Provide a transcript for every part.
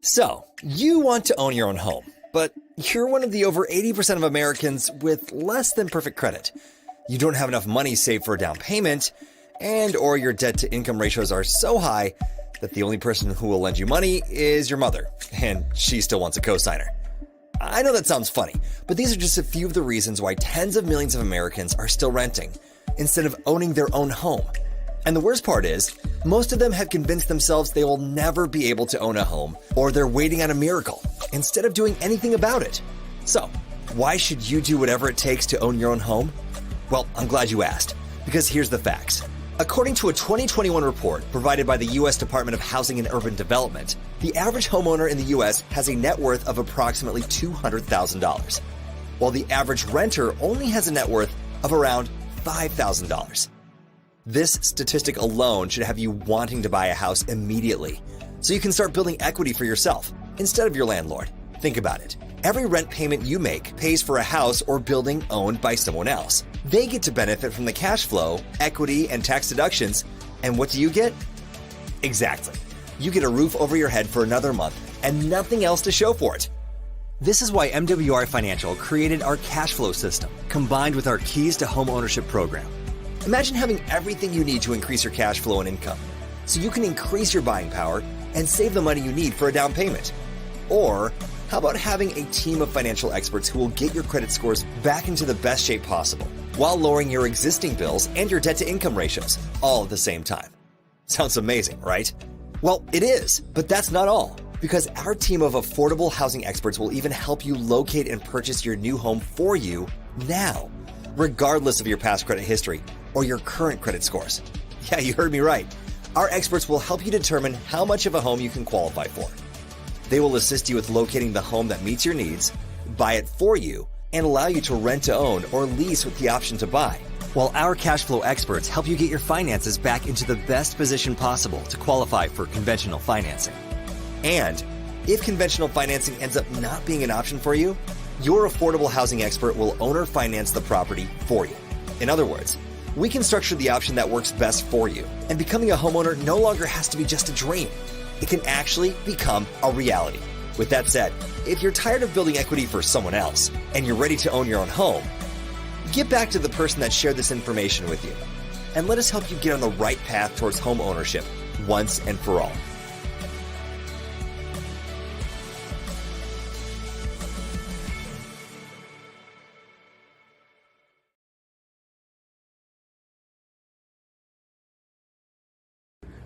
So, you want to own your own home, but you're one of the over 80% of Americans with less than perfect credit. You don't have enough money saved for a down payment, or your debt-to-income ratios are so high that the only person who will lend you money is your mother, and she still wants a cosigner. I know that sounds funny, but these are just a few of the reasons why tens of millions of Americans are still renting, instead of owning their own home. And the worst part is, most of them have convinced themselves they will never be able to own a home, or they're waiting on a miracle, instead of doing anything about it. So, why should you do whatever it takes to own your own home? Well, I'm glad you asked, because here's the facts. According to a 2021 report provided by the U.S. Department of Housing and Urban Development, the average homeowner in the U.S. has a net worth of approximately $200,000, while the average renter only has a net worth of around $5,000. This statistic alone should have you wanting to buy a house immediately, so you can start building equity for yourself instead of your landlord. Think about it. Every rent payment you make pays for a house or building owned by someone else. They get to benefit from the cash flow, equity, and tax deductions. And what do you get? Exactly. You get a roof over your head for another month and nothing else to show for it. This is why MWR Financial created our cash flow system, combined with our Keys to Home Ownership program. Imagine having everything you need to increase your cash flow and income, so you can increase your buying power and save the money you need for a down payment. Or, how about having a team of financial experts who will get your credit scores back into the best shape possible, while lowering your existing bills and your debt-to-income ratios, all at the same time? Sounds amazing, right? Well, it is, but that's not all, because our team of affordable housing experts will even help you locate and purchase your new home for you now, regardless of your past credit history or your current credit scores. Yeah, you heard me right. Our experts will help you determine how much of a home you can qualify for. They will assist you with locating the home that meets your needs, buy it for you, and allow you to rent to own or lease with the option to buy, while our cash flow experts help you get your finances back into the best position possible to qualify for conventional financing. And if conventional financing ends up not being an option for you, your affordable housing expert will owner finance the property for you. In other words, we can structure the option that works best for you, and becoming a homeowner no longer has to be just a dream. It can actually become a reality. With that said, if you're tired of building equity for someone else and you're ready to own your own home, get back to the person that shared this information with you, and let us help you get on the right path towards home ownership once and for all.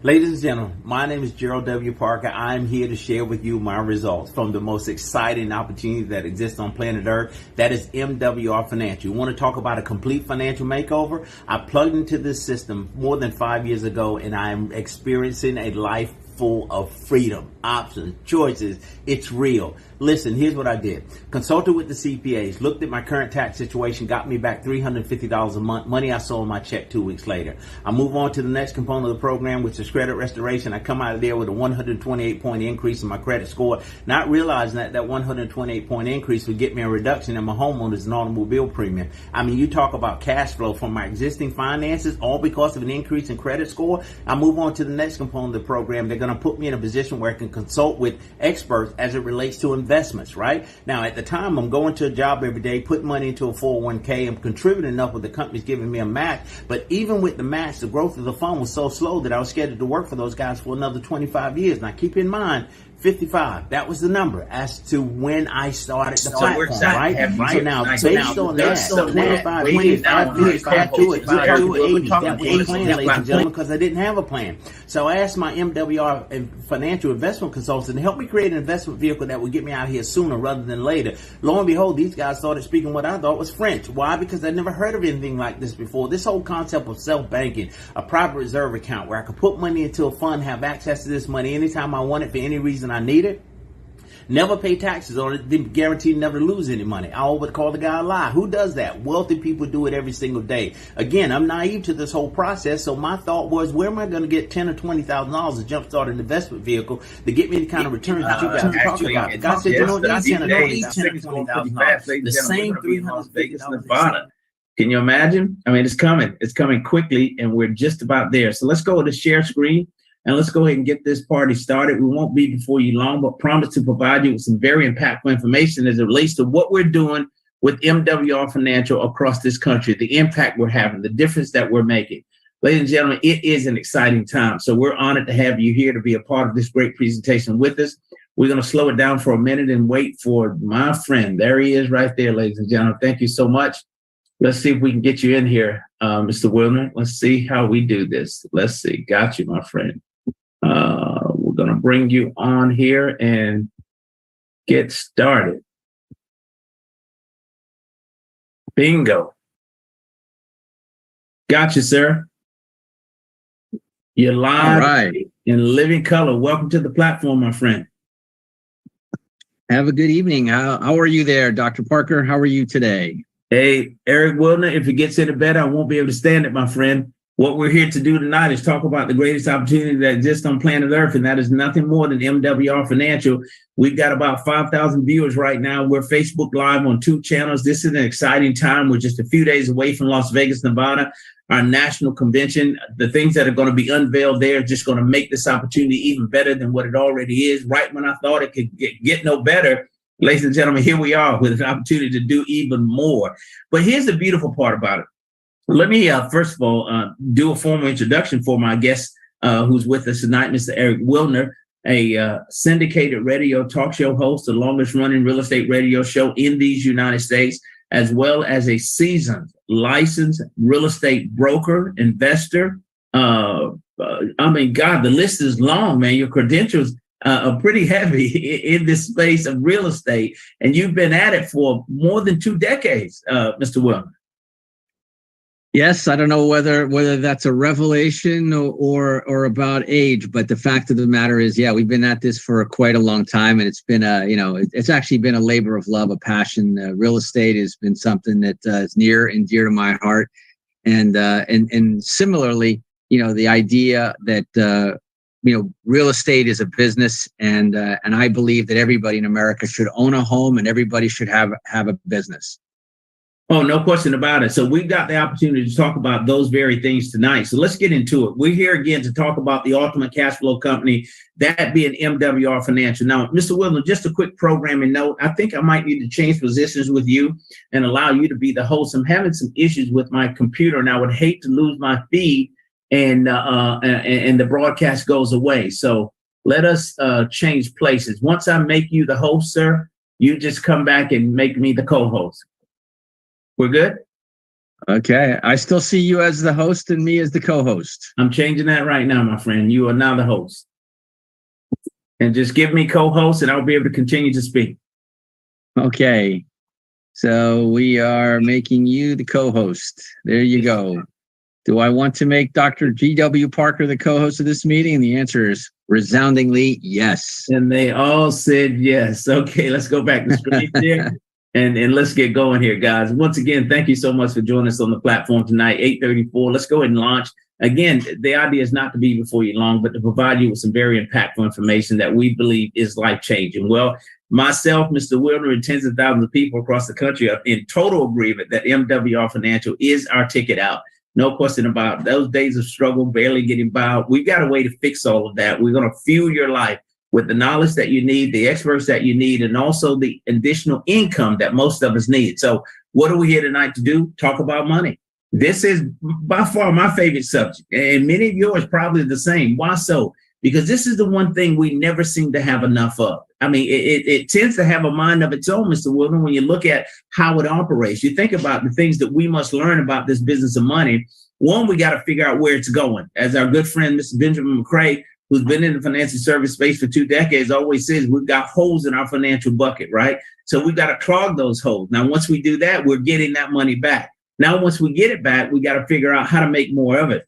Ladies and gentlemen, my name is Gerald W. Parker. I'm here to share with you my results from the most exciting opportunity that exists on planet Earth. That is MWR Financial. You want to talk about a complete financial makeover? I plugged into this system more than 5 years ago, and I'm experiencing a life full of freedom, options, choices. It's real. Listen, here's what I did. Consulted with the CPAs, looked at my current tax situation, got me back $350 a month, money I saw in my check 2 weeks later. I move on to the next component of the program, which is credit restoration. I come out of there with a 128-point increase in my credit score, not realizing that 128-point increase would get me a reduction in my homeowners and automobile premium. I mean, you talk about cash flow from my existing finances, all because of an increase in credit score. I move on to the next component of the program. They're going to put me in a position where I can consult with experts as it relates to investments, right? Now, at the time, I'm going to a job every day, putting money into a 401k. I'm contributing enough with the company's giving me a match. But even with the match, the growth of the fund was so slow that I was scheduled to work for those guys for another 25 years. Now, keep in mind, 55. That was the number as to when I started the platform, right? So now, based on that, 25 years, after it, back to it, we're talking 80. That was a plan, ladies and gentlemen, because I didn't have a plan. So I asked my MWR financial investment consultant to help me create an investment vehicle that would get me out here sooner rather than later. Lo and behold, these guys started speaking what I thought was French. Why? Because I'd never heard of anything like this before. This whole concept of self-banking, a private reserve account where I could put money into a fund, have access to this money anytime I want it for any reason I need it. Never pay taxes on it, then guaranteed never lose any money. I would call the guy a lie. Who does that? Wealthy people do it every single day. Again, I'm naive to this whole process, so my thought was, where am I going to get $10,000 or $20,000 to jumpstart an investment vehicle to get me the kind of returns that you guys are talking about? The guy said, you know, that's $10,000 or $20,000. The same $350,000. Can you imagine? I mean, it's coming. It's coming quickly, and we're just about there. So let's go to share screen. And let's go ahead and get this party started. We won't be before you long, but promise to provide you with some very impactful information as it relates to what we're doing with MWR Financial across this country, the impact we're having, the difference that we're making. Ladies and gentlemen, it is an exciting time. So we're honored to have you here to be a part of this great presentation with us. We're going to slow it down for a minute and wait for my friend. There he is right there, ladies and gentlemen. Thank you so much. Let's see if we can get you in here, Mr. Wilner. Let's see how we do this. Let's see. Got you, my friend. We're going to bring you on here and get started. Bingo. Got you, sir. You're live in living color. Welcome to the platform, my friend. Have a good evening. How are you there, Dr. Parker? How are you today? Hey, Eric Wilner, if it gets any better, I won't be able to stand it, my friend. What we're here to do tonight is talk about the greatest opportunity that exists on planet Earth, and that is nothing more than MWR Financial. We've got about 5,000 viewers right now. We're Facebook Live on 2 channels. This is an exciting time. We're just a few days away from Las Vegas, Nevada, our national convention. The things that are going to be unveiled there are just going to make this opportunity even better than what it already is. Right when I thought it could get no better, ladies and gentlemen, here we are with an opportunity to do even more. But here's the beautiful part about it. Let me, first of all, do a formal introduction for my guest who's with us tonight, Mr. Eric Wilner, a syndicated radio talk show host, the longest running real estate radio show in these United States, as well as a seasoned, licensed real estate broker, investor. I mean, God, the list is long, man. Your credentials are pretty heavy in this space of real estate, and you've been at it for more than 2 decades, Mr. Wilner. Yes, I don't know whether that's a revelation or about age, but the fact of the matter is, yeah, we've been at this for quite a long time, and it's been it's actually been a labor of love, a passion. Real estate has been something that is near and dear to my heart, and similarly, the idea that real estate is a business, and I believe that everybody in America should own a home, and everybody should have a business. Oh, no question about it. So we've got the opportunity to talk about those very things tonight. So let's get into it. We're here again to talk about the ultimate cash flow company, that being MWR Financial. Now, Mr. Wilner, just a quick programming note. I think I might need to change positions with you and allow you to be the host. I'm having some issues with my computer, and I would hate to lose my feed and the broadcast goes away. So let us change places. Once I make you the host, sir, you just come back and make me the co-host. We're good? Okay. I still see you as the host and me as the co-host. I'm changing that right now, my friend. You are now the host. And just give me co-host and I'll be able to continue to speak. Okay. So we are making you the co-host. There you go. Do I want to make Dr. G.W. Parker the co-host of this meeting? And the answer is resoundingly yes. And they all said yes. Okay, let's go back to screen share. And let's get going here, guys. Once again, thank you so much for joining us on the platform tonight, 8:34. Let's go ahead and launch. Again, the idea is not to be before you long, but to provide you with some very impactful information that we believe is life-changing. Well, myself, Mr. Wilner, and tens of thousands of people across the country are in total agreement that MWR Financial is our ticket out. No question about it. Those days of struggle, barely getting by. We've got a way to fix all of that. We're going to fuel your life with the knowledge that you need, the experts that you need, and also the additional income that most of us need. So what are we here tonight to do? Talk about money. This is by far my favorite subject, and many of yours probably the same. Why so? Because this is the one thing we never seem to have enough of. I mean, it tends to have a mind of its own, Mr. Wilner, when you look at how it operates. You think about the things that we must learn about this business of money. One, we got to figure out where it's going. As our good friend, Mr. Benjamin McCrae, who's been in the financial service space for 2 decades, always says we've got holes in our financial bucket, right? So we've got to clog those holes. Now, once we do that, we're getting that money back. Now, once we get it back, we got to figure out how to make more of it.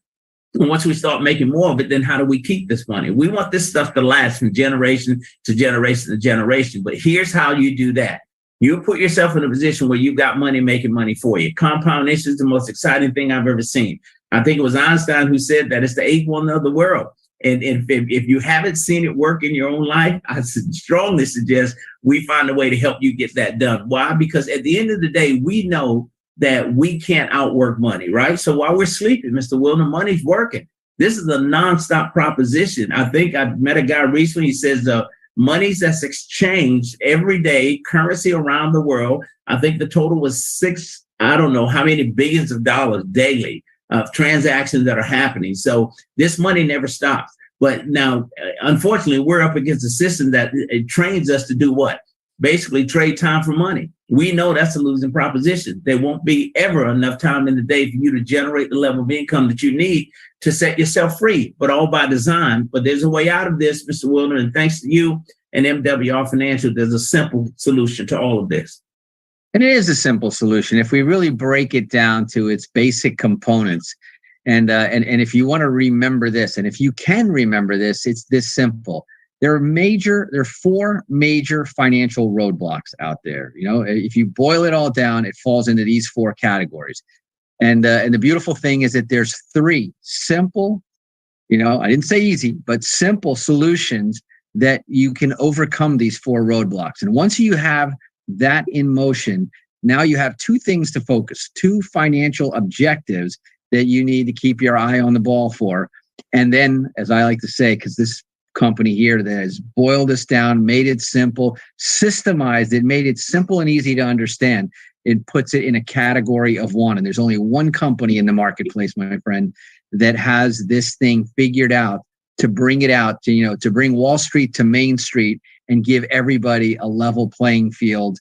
And once we start making more of it, then how do we keep this money? We want this stuff to last from generation to generation to generation. But here's how you do that. You put yourself in a position where you've got money making money for you. Compound interest is the most exciting thing I've ever seen. I think it was Einstein who said that it's the eighth wonder of the world. And if you haven't seen it work in your own life, I strongly suggest we find a way to help you get that done. Why? Because at the end of the day, we know that we can't outwork money, right? So while we're sleeping, Mr. Wilner, money's working. This is a nonstop proposition. I think I met a guy recently. He says the monies that's exchanged every day, currency around the world. I think the total was I don't know how many billions of dollars daily of transactions that are happening. So this money never stops. But now, unfortunately, we're up against a system that it trains us to do what? Basically trade time for money. We know that's a losing proposition. There won't be ever enough time in the day for you to generate the level of income that you need to set yourself free, but all by design. But there's a way out of this, Mr. Wilder, and thanks to you and MWR Financial, there's a simple solution to all of this. And it is a simple solution if we really break it down to its basic components. And if you want to remember this, and if you can remember this, it's this simple. There are 4 major financial roadblocks out there. You know, if you boil it all down, it falls into these 4 categories. And the beautiful thing is that there's 3 simple, I didn't say easy, but simple solutions that you can overcome these 4 roadblocks. And once you have that in motion, now you have 2 things to focus, 2 financial objectives that you need to keep your eye on the ball for. And then, as I like to say, because this company here that has boiled this down, made it simple, systemized it, made it simple and easy to understand, it puts it in a category of 1. And there's only one company in the marketplace, my friend, that has this thing figured out to bring it out to bring Wall Street to Main Street and give everybody a level playing field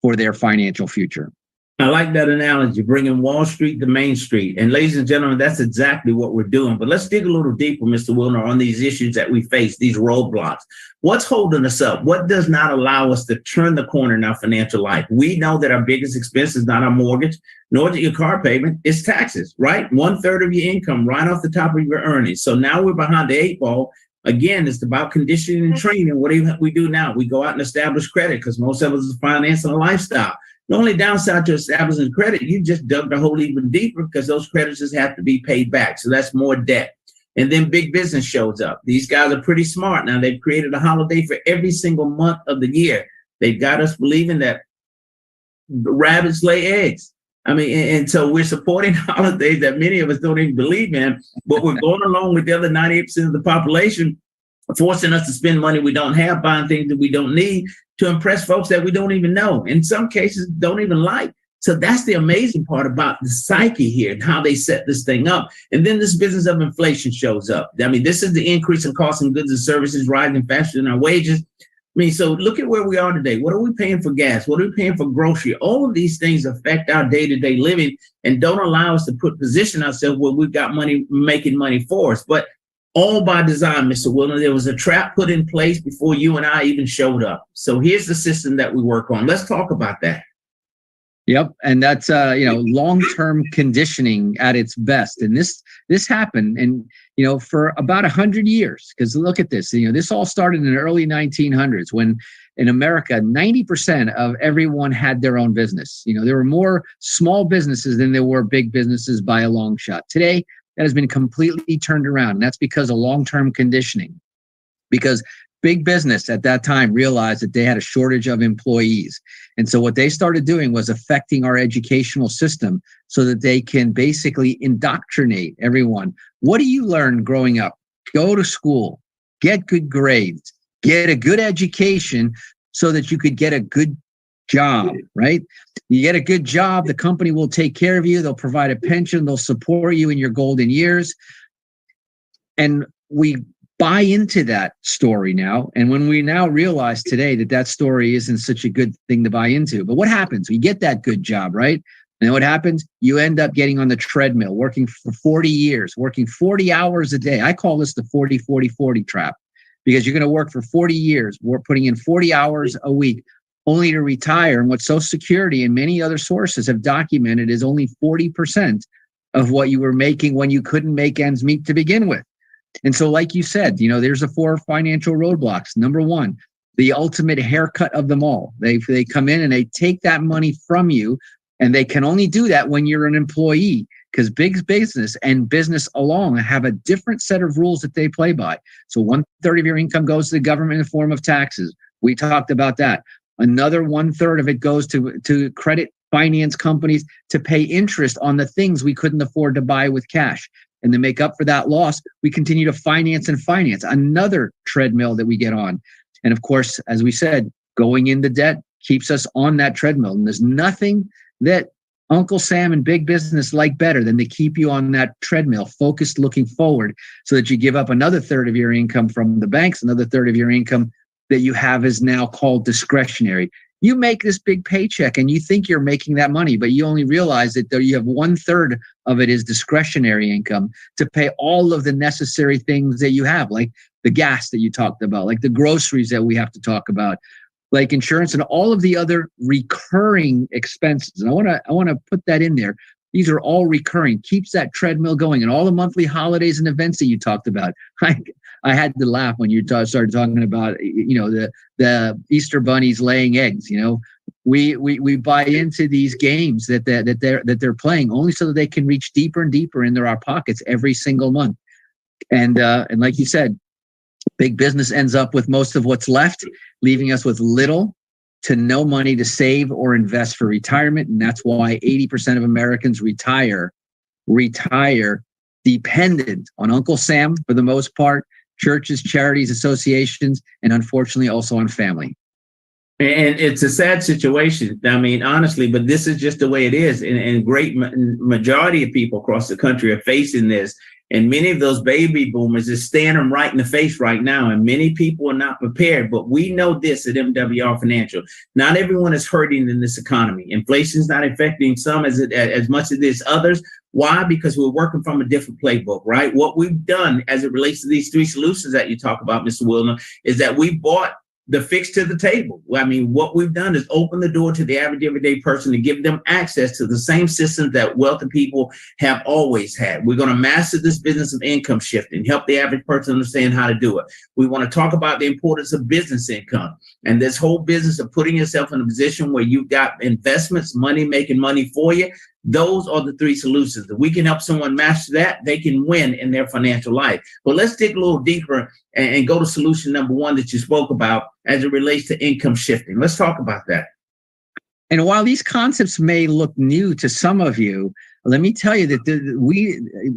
for their financial future. I like that analogy, bringing Wall Street to Main Street. And ladies and gentlemen, that's exactly what we're doing. But let's dig a little deeper, Mr. Wilner, on these issues that we face, these roadblocks. What's holding us up? What does not allow us to turn the corner in our financial life? We know that our biggest expense is not our mortgage, nor is it your car payment, it's taxes, right? 1/3 of your income right off the top of your earnings. So now we're behind the 8 ball. Again, it's about conditioning and training. What do we do now? We go out and establish credit because most of us is financing a lifestyle. The only downside to establishing credit, you just dug the hole even deeper because those creditors have to be paid back. So that's more debt. And then big business shows up. These guys are pretty smart. Now they've created a holiday for every single month of the year. They've got us believing that rabbits lay eggs. I mean, and so we're supporting holidays that many of us don't even believe in, but we're going along with the other 98% of the population, forcing us to spend money we don't have, buying things that we don't need to impress folks that we don't even know. In some cases, don't even like. So that's the amazing part about the psyche here and how they set this thing up. And then this business of inflation shows up. I mean, this is the increase in costs of goods and services rising faster than our wages. I mean, so look at where we are today. What are we paying for gas? What are we paying for grocery? All of these things affect our day-to-day living and don't allow us to position ourselves where we've got money, making money for us. But all by design, Mr. Wilner. There was a trap put in place before you and I even showed up. So here's the system that we work on. Let's talk about that. Yep, and that's long-term conditioning at its best. And this happened, and for about 100 years. Because look at this. This all started in the early 1900s when in America, 90% of everyone had their own business. There were more small businesses than there were big businesses by a long shot. Today, that has been completely turned around. And that's because of long-term conditioning. Because big business at that time realized that they had a shortage of employees. And so what they started doing was affecting our educational system so that they can basically indoctrinate everyone. What do you learn growing up? Go to school, get good grades, get a good education so that you could get a good job, right? You get a good job, the company will take care of you. They'll provide a pension. They'll support you in your golden years. And we buy into that story now. And when we now realize today that story isn't such a good thing to buy into, but what happens? We get that good job, right? And what happens? You end up getting on the treadmill, working for 40 years, working 40 hours a day. I call this the 40-40-40 trap because you're going to work for 40 years. We're putting in 40 hours a week only to retire. And what Social Security and many other sources have documented is only 40% of what you were making when you couldn't make ends meet to begin with. And so, like you said, there's the 4 financial roadblocks. Number 1, the ultimate haircut of them all. They come in and they take that money from you, and they can only do that when you're an employee because big business and business alone have a different set of rules that they play by. So 1/3 of your income goes to the government in the form of taxes. We talked about that. Another 1/3 of it goes to credit finance companies to pay interest on the things we couldn't afford to buy with cash. And to make up for that loss, we continue to finance and finance, another treadmill that we get on. And of course, as we said, going into debt keeps us on that treadmill. And there's nothing that Uncle Sam and big business like better than to keep you on that treadmill, focused, looking forward, so that you give up another third of your income from the banks, another third of your income that you have is now called discretionary. You make this big paycheck and you think you're making that money, but you only realize that you have 1/3 of it is discretionary income to pay all of the necessary things that you have, like the gas that you talked about, like the groceries that we have to talk about, like insurance and all of the other recurring expenses. And I want to put that in there. These are all recurring, keeps that treadmill going, and all the monthly holidays and events that you talked about. I had to laugh when you started talking about, the Easter bunnies laying eggs. We buy into these games that they're playing only so that they can reach deeper and deeper into our pockets every single month. And like you said, big business ends up with most of what's left, leaving us with little to no money to save or invest for retirement. And that's why 80% of Americans retire dependent on Uncle Sam for the most part, churches, charities, associations, and unfortunately also on family. And it's a sad situation. I mean, honestly, but this is just the way it is. And great majority of people across the country are facing this. And many of those baby boomers is staring them right in the face right now. And many people are not prepared. But we know this at MWR Financial. Not everyone is hurting in this economy. Inflation is not affecting some as much as it is others. Why? Because we're working from a different playbook, right? What we've done as it relates to these three solutions that you talk about, Mr. Wilner, is that we bought the fix to the table. I mean, what we've done is open the door to the average everyday person to give them access to the same systems that wealthy people have always had. We're going to master this business of income shifting, help the average person understand how to do it. We want to talk about the importance of business income and this whole business of putting yourself in a position where you've got investments, money making money for you. Those are the three solutions. If we can help someone master that, they can win in their financial life. But let's dig a little deeper and go to solution number one that you spoke about as it relates to income shifting. Let's talk about that. And while these concepts may look new to some of you, let me tell you that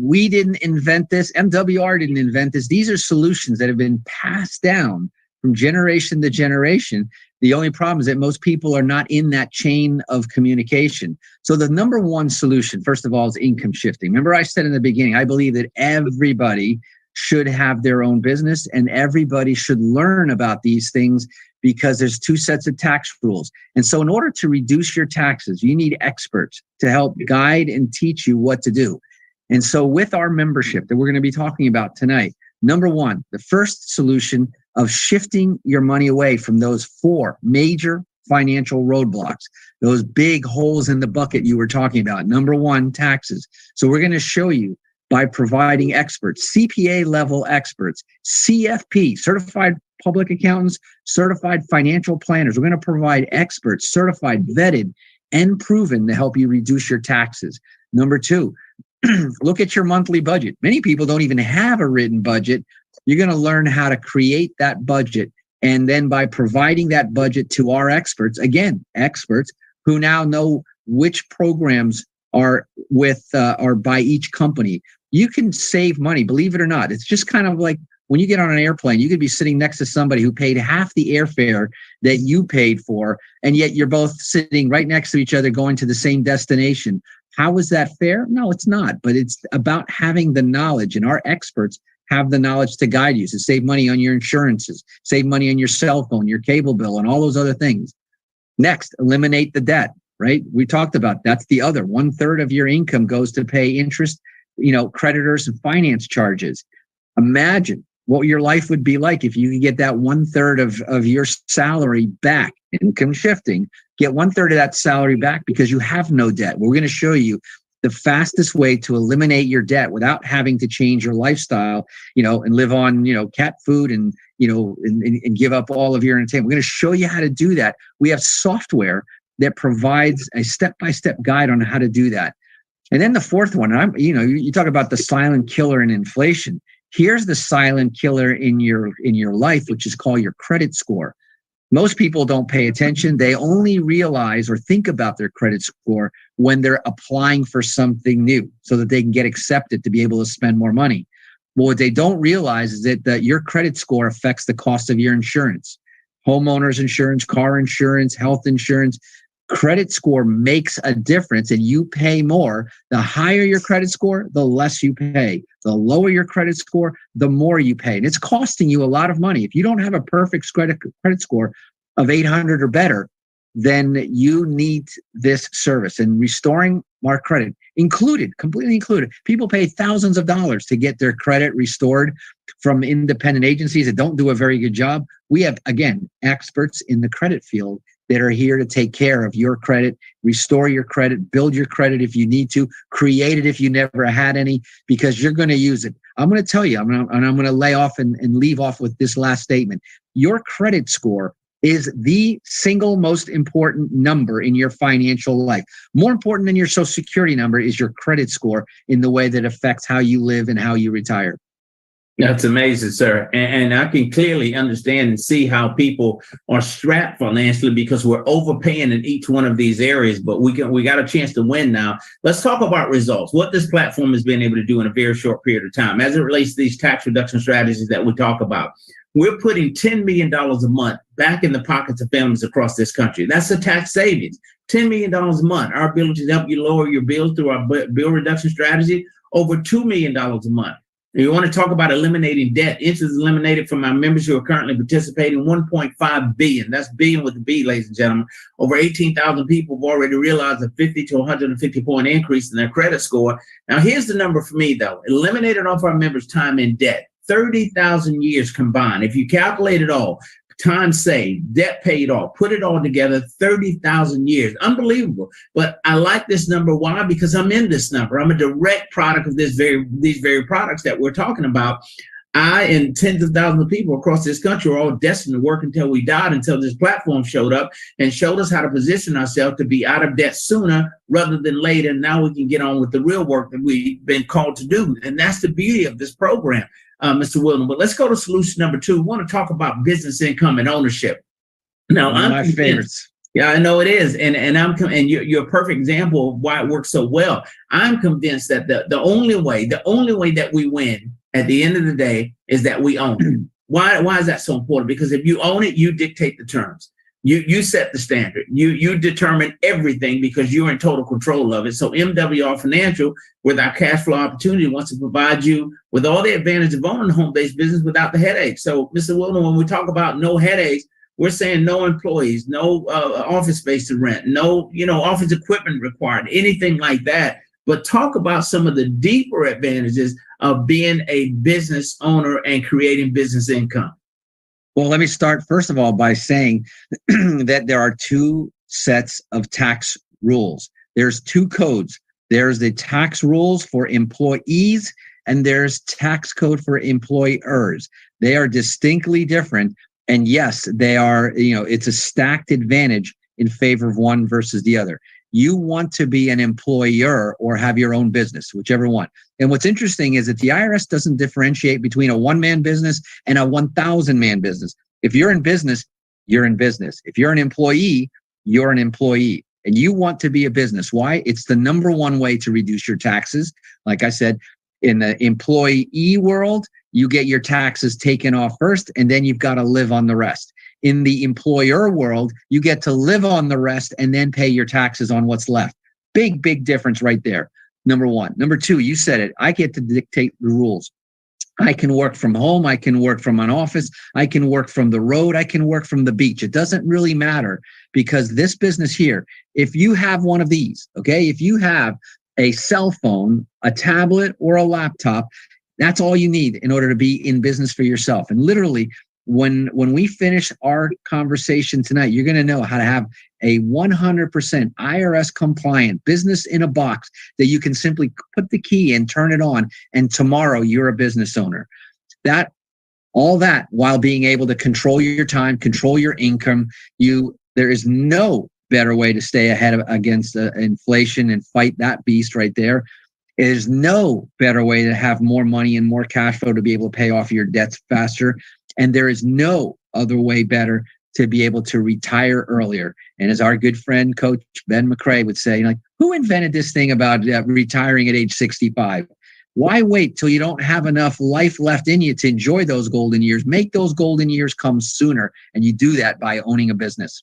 we didn't invent this. MWR didn't invent this. These are solutions that have been passed down from generation to generation. The only problem is that most people are not in that chain of communication. So the number one solution, first of all, is income shifting. Remember I said in the beginning, I believe that everybody should have their own business and everybody should learn about these things because there's two sets of tax rules. And so in order to reduce your taxes, you need experts to help guide and teach you what to do. And so with our membership that we're going to be talking about tonight, number one, the first solution of shifting your money away from those four major financial roadblocks, those big holes in the bucket you were talking about. Number one, taxes. So we're going to show you by providing experts, CPA level experts, CFP, certified public accountants, certified financial planners. We're going to provide experts, certified, vetted, and proven to help you reduce your taxes. Number two, look at your monthly budget. Many people don't even have a written budget. You're going to learn how to create that budget. And then by providing that budget to our experts, again, experts who now know which programs are by each company, you can save money, believe it or not. It's just kind of like when you get on an airplane, you could be sitting next to somebody who paid half the airfare that you paid for, and yet you're both sitting right next to each other going to the same destination. How is that fair? No, it's not. But it's about having the knowledge, and our experts have the knowledge to guide you to save money on your insurances, save money on your cell phone, your cable bill, and all those other things. Next, eliminate the debt, right? We talked about that's the other 1/3 of your income goes to pay interest, creditors and finance charges. Imagine what your life would be like if you could get that 1/3 of your salary back. Income shifting, get 1/3 of that salary back because you have no debt. We're going to show you the fastest way to eliminate your debt without having to change your lifestyle, and live on, cat food and give up all of your entertainment. We're going to show you how to do that. We have software that provides a step-by-step guide on how to do that. And then the fourth one, you talk about the silent killer in inflation. Here's the silent killer in your life, which is called your credit score. Most people don't pay attention. They only realize or think about their credit score when they're applying for something new so that they can get accepted to be able to spend more money. But what they don't realize is that your credit score affects the cost of your insurance, homeowners insurance, car insurance, health insurance. Credit score makes a difference, and you pay more. The higher your credit score, the less you pay. The lower your credit score, the more you pay. And it's costing you a lot of money. If you don't have a perfect credit score of 800 or better, then you need this service. And restoring our credit included, completely included. People pay thousands of dollars to get their credit restored from independent agencies that don't do a very good job. We have, again, experts in the credit field that are here to take care of your credit, restore your credit, build your credit if you need to, create it if you never had any, because you're going to use it. I'm going to tell you, I'm going to lay off and leave off with this last statement. Your credit score is the single most important number in your financial life. More important than your Social Security number is your credit score in the way that affects how you live and how you retire. That's amazing, sir. And I can clearly understand and see how people are strapped financially because we're overpaying in each one of these areas, but we got a chance to win now. Let's talk about results, what this platform has been able to do in a very short period of time as it relates to these tax reduction strategies that we talk about. We're putting $10 million a month back in the pockets of families across this country. That's the tax savings, $10 million a month. Our ability to help you lower your bills through our bill reduction strategy, over $2 million a month. You want to talk about eliminating debt. Interest is eliminated from our members who are currently participating, 1.5 billion. That's billion with a B, ladies and gentlemen. Over 18,000 people have already realized a 50 to 150 point increase in their credit score. Now, here's the number for me, though. Eliminated off our members' time in debt, 30,000 years combined. If you calculate it all, time saved, debt paid off, put it all together, 30,000 years. Unbelievable. But I like this number. Why? Because I'm in this number. I'm a direct product of these very products that we're talking about. I and tens of thousands of people across this country are all destined to work until we died, until this platform showed up and showed us how to position ourselves to be out of debt sooner rather than later. And now we can get on with the real work that we've been called to do. And that's the beauty of this program. Mr. Wilden. But let's go to solution number 2. We want to talk about business income and ownership. Now, one of my favorites. Yeah, I know it is, and you're a perfect example of why it works so well. I'm convinced that the only way that we win at the end of the day is that we own it. Why is that so important? Because if you own it, you dictate the terms. You set the standard. You determine everything because you're in total control of it. So MWR Financial, with our cash flow opportunity, wants to provide you with all the advantage of owning a home-based business without the headaches. So, Mr. Wilden, when we talk about no headaches, we're saying no employees, no office space to rent, no office equipment required, anything like that. But talk about some of the deeper advantages of being a business owner and creating business income. Well, let me start, first of all, by saying that there are 2 sets of tax rules. There's 2 codes. There's the tax rules for employees, and there's tax code for employers. They are distinctly different. And yes, they are, it's a stacked advantage in favor of one versus the other. You want to be an employer or have your own business, whichever one. And what's interesting is that the IRS doesn't differentiate between a one-man business and a 1,000-man business. If you're in business, you're in business. If you're an employee, you're an employee. And you want to be a business. Why? It's the number one way to reduce your taxes. Like I said, in the employee world, you get your taxes taken off first, and then you've got to live on the rest. In the employer world, you get to live on the rest and then pay your taxes on what's left. Big, big difference right there. Number one. Number 2, you said it. I get to dictate the rules. I can work from home. I can work from an office. I can work from the road. I can work from the beach. It doesn't really matter because this business here, if you have one of these, okay, if you have a cell phone, a tablet, or a laptop, that's all you need in order to be in business for yourself. And literally, when we finish our conversation tonight, you're going to know how to have a 100% IRS compliant business in a box that you can simply put the key in, turn it on, and tomorrow you're a business owner. All that while being able to control your time, control your income. There is no better way to stay ahead against inflation and fight that beast right there. There's no better way to have more money and more cash flow to be able to pay off your debts faster. And there is no other way better to be able to retire earlier. And as our good friend, Coach Ben McCrae would say, like, who invented this thing about retiring at age 65? Why wait till you don't have enough life left in you to enjoy those golden years? Make those golden years come sooner. And you do that by owning a business.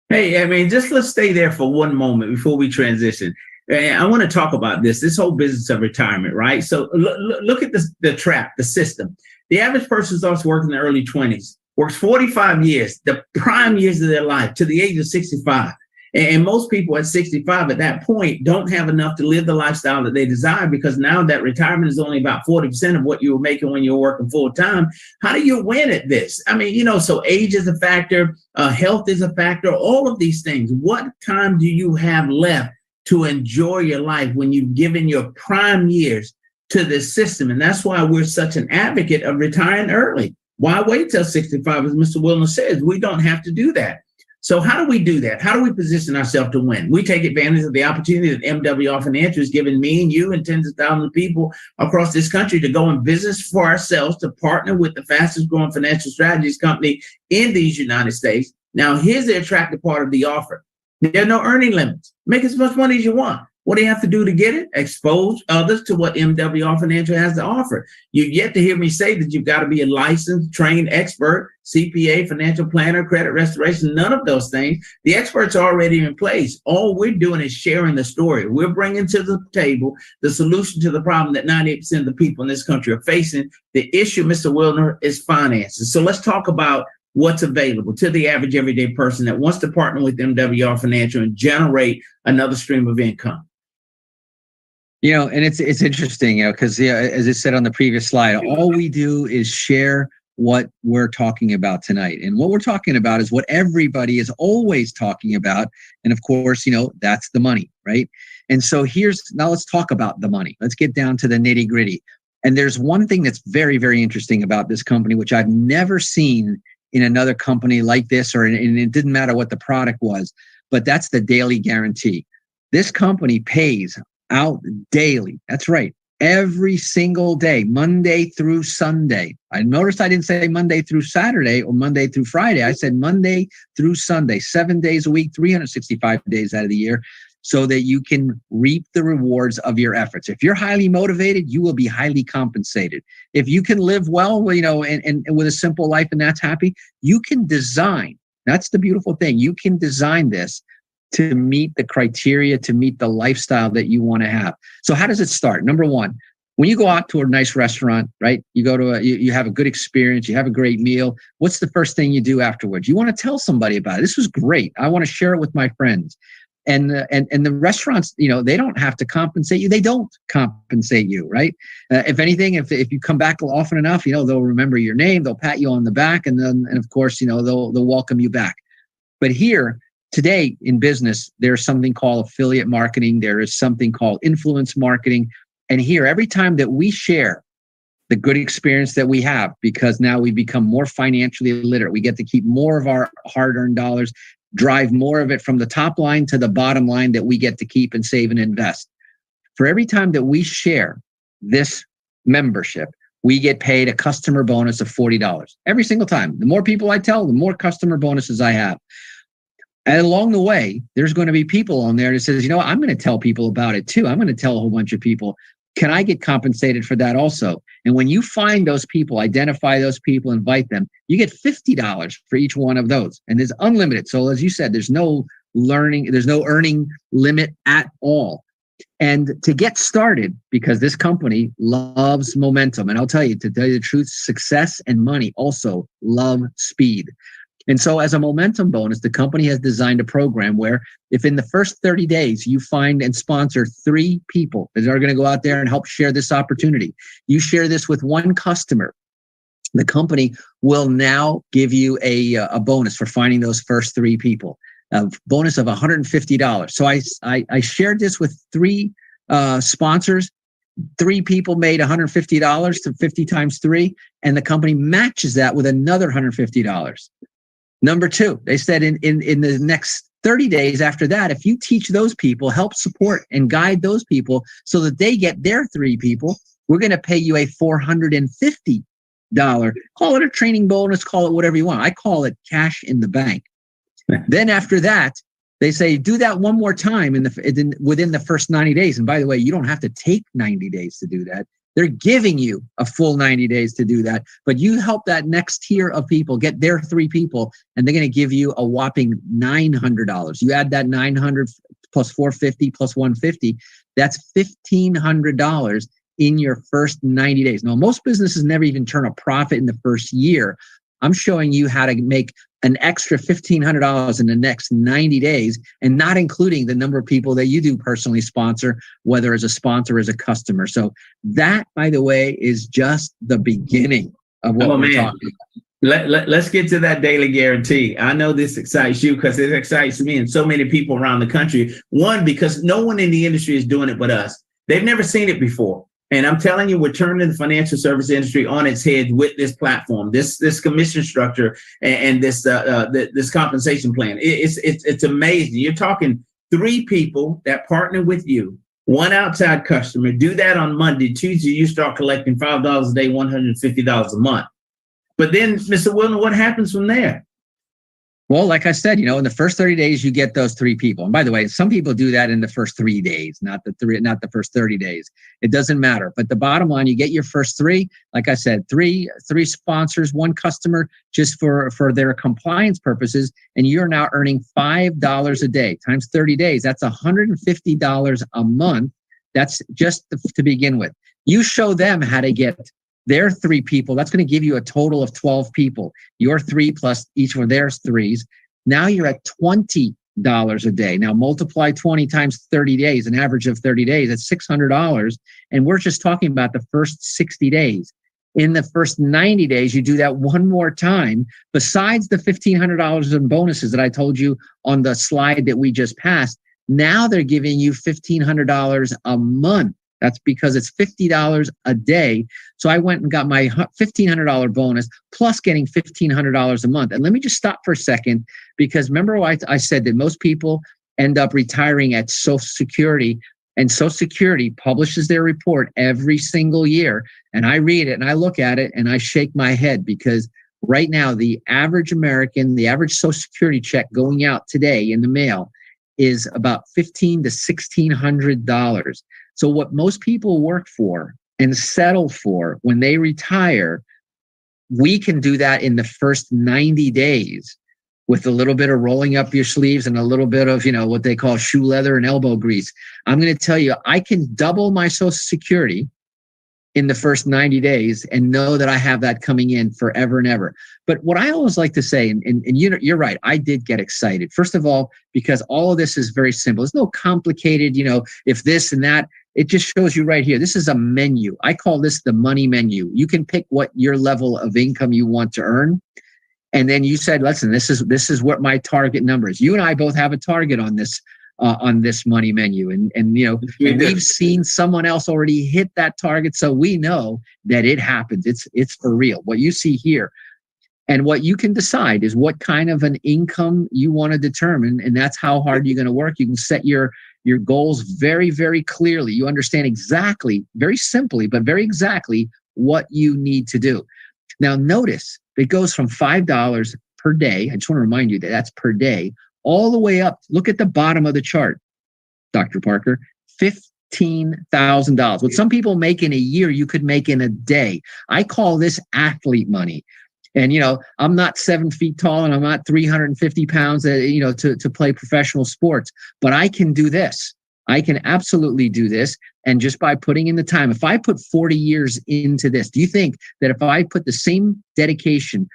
Hey, I mean, just let's stay there for one moment before we transition. I want to talk about this whole business of retirement, right? So look at the trap, the system. The average person starts working in the early 20s, works 45 years, the prime years of their life, to the age of 65. And most people at 65 at that point don't have enough to live the lifestyle that they desire, because now that retirement is only about 40% of what you were making when you were working full time. How do you win at this? I mean, so age is a factor, health is a factor, all of these things. What time do you have left to enjoy your life when you've given your prime years to this system? And that's why we're such an advocate of retiring early. Why wait till 65? As Mr. Wilner says, we don't have to do that. So how do we do that? How do we position ourselves to win? We take advantage of the opportunity that MWR Financial has given me and you and tens of thousands of people across this country to go in business for ourselves, to partner with the fastest growing financial strategies company in these United States. Now, here's the attractive part of the offer. There are no earning limits. Make as much money as you want. What do you have to do to get it? Expose others to what MWR Financial has to offer. You've yet to hear me say that you've got to be a licensed, trained expert, CPA, financial planner, credit restoration, none of those things. The experts are already in place. All we're doing is sharing the story. We're bringing to the table the solution to the problem that 98% of the people in this country are facing. The issue, Mr. Wilner, is finances. So let's talk about what's available to the average everyday person that wants to partner with MWR Financial and generate another stream of income. And it's interesting, because as I said on the previous slide, all we do is share what we're talking about tonight. And what we're talking about is what everybody is always talking about. And of course, that's the money, right? And so now let's talk about the money. Let's get down to the nitty gritty. And there's one thing that's very, very interesting about this company, which I've never seen in another company like this, and it didn't matter what the product was, but that's the daily guarantee. This company pays out daily. That's right. Every single day, Monday through Sunday. I noticed I didn't say Monday through Saturday or Monday through Friday. I said Monday through Sunday, 7 days a week, 365 days out of the year, so that you can reap the rewards of your efforts. If you're highly motivated, you will be highly compensated. If you can live well, and with a simple life and that's happy, you can design. That's the beautiful thing. You can design this to meet the criteria, to meet the lifestyle that you want to have. So how does it start? Number one, when you go out to a nice restaurant, right? You go to you have a good experience, you have a great meal. What's the first thing you do afterwards? You want to tell somebody about it. This was great. I want to share it with my friends. And the restaurants, they don't have to compensate you. They don't compensate you, right? If anything, if you come back often enough, they'll remember your name, they'll pat you on the back, and of course, they'll welcome you back. But here, today in business, there's something called affiliate marketing. There is something called influence marketing. And here, every time that we share the good experience that we have, because now we become more financially literate, we get to keep more of our hard-earned dollars, drive more of it from the top line to the bottom line that we get to keep and save and invest. For every time that we share this membership, we get paid a customer bonus of $40 every single time. The more people I tell, the more customer bonuses I have. And along the way, there's going to be people on there that says, I'm going to tell people about it too. I'm going to tell a whole bunch of people. Can I get compensated for that also? And when you find those people, identify those people, invite them, you get $50 for each one of those. And there's unlimited. So as you said, there's no earning limit at all. And to get started, because this company loves momentum, and I'll tell you, to tell you the truth, success and money also love speed. And so as a momentum bonus, the company has designed a program where if in the first 30 days you find and sponsor 3 people that are going to go out there and help share this opportunity, you share this with one customer, the company will now give you a bonus for finding those first 3 people, a bonus of $150. So I shared this with 3 sponsors. 3 people made $150 to 50 times 3, and the company matches that with another $150. Number 2, they said in the next 30 days after that, if you teach those people, help support and guide those people so that they get their 3 people, we're going to pay you a $450 Call it a training bonus, call it whatever you want. I call it cash in the bank. Then after that, they say, do that one more time within the first 90 days. And by the way, you don't have to take 90 days to do that. They're giving you a full 90 days to do that. But you help that next tier of people get their 3 people, and they're going to give you a whopping $900. You add that 900 plus 450 plus 150, that's $1,500 in your first 90 days. Now, most businesses never even turn a profit in the first year. I'm showing you how to make an extra $1,500 in the next 90 days, and not including the number of people that you do personally sponsor, whether as a sponsor or as a customer. So that, by the way, is just the beginning of what we're talking about. Let's get to that daily guarantee. I know this excites you because it excites me and so many people around the country. One, because no one in the industry is doing it but us. They've never seen it before. And I'm telling you, we're turning the financial service industry on its head with this platform, this commission structure, and this compensation plan. It's amazing. You're talking 3 people that partner with you, 1 outside customer. Do that on Monday. Tuesday, you start collecting $5 a day, $150 a month. But then, Mr. Wilner, what happens from there? Well, like I said, in the first 30 days, you get those 3 people. And by the way, some people do that in the first 3 days, not the first 30 days. It doesn't matter. But the bottom line, you get your first 3, like I said, three sponsors, 1 customer, just for their compliance purposes. And you're now earning $5 a day times 30 days. That's $150 a month. That's just to begin with. You show them how to get their 3 people. That's going to give you a total of 12 people. Your 3 plus each one of their 3s. Now you're at $20 a day. Now multiply 20 times 30 days, an average of 30 days, that's $600. And we're just talking about the first 60 days. In the first 90 days, you do that one more time, besides the $1,500 in bonuses that I told you on the slide that we just passed. Now they're giving you $1,500 a month. That's because it's $50 a day. So I went and got my $1,500 bonus plus getting $1,500 a month. And let me just stop for a second, because remember I said that most people end up retiring at Social Security, and Social Security publishes their report every single year. And I read it and I look at it and I shake my head, because right now the average American, the average Social Security check going out today in the mail is about $1,500 to $1,600. So what most people work for and settle for when they retire, we can do that in the first 90 days with a little bit of rolling up your sleeves and a little bit of, what they call shoe leather and elbow grease. I'm going to tell you, I can double my Social Security in the first 90 days and know that I have that coming in forever and ever. But what I always like to say, and you're right, I did get excited. First of all, because all of this is very simple. There's no complicated, if this and that. It just shows you right here. This is a menu. I call this the money menu. You can pick what your level of income you want to earn. And then you said, listen, this is what my target number is. You and I both have a target on this money menu. And we've seen someone else already hit that target. So we know that it happens. It's for real. What you see here. And what you can decide is what kind of an income you want to determine. And that's how hard you're going to work. You can set your goals very, very clearly. You understand exactly, very simply, but very exactly what you need to do. Now, notice it goes from $5 per day. I just want to remind you that that's per day, all the way up. Look at the bottom of the chart, Dr. Parker, $15,000. What some people make in a year, you could make in a day. I call this athlete money. And, I'm not 7 feet tall and I'm not 350 pounds, to play professional sports, but I can do this. I can absolutely do this. And just by putting in the time, if I put 40 years into this, do you think that if I put the same dedication,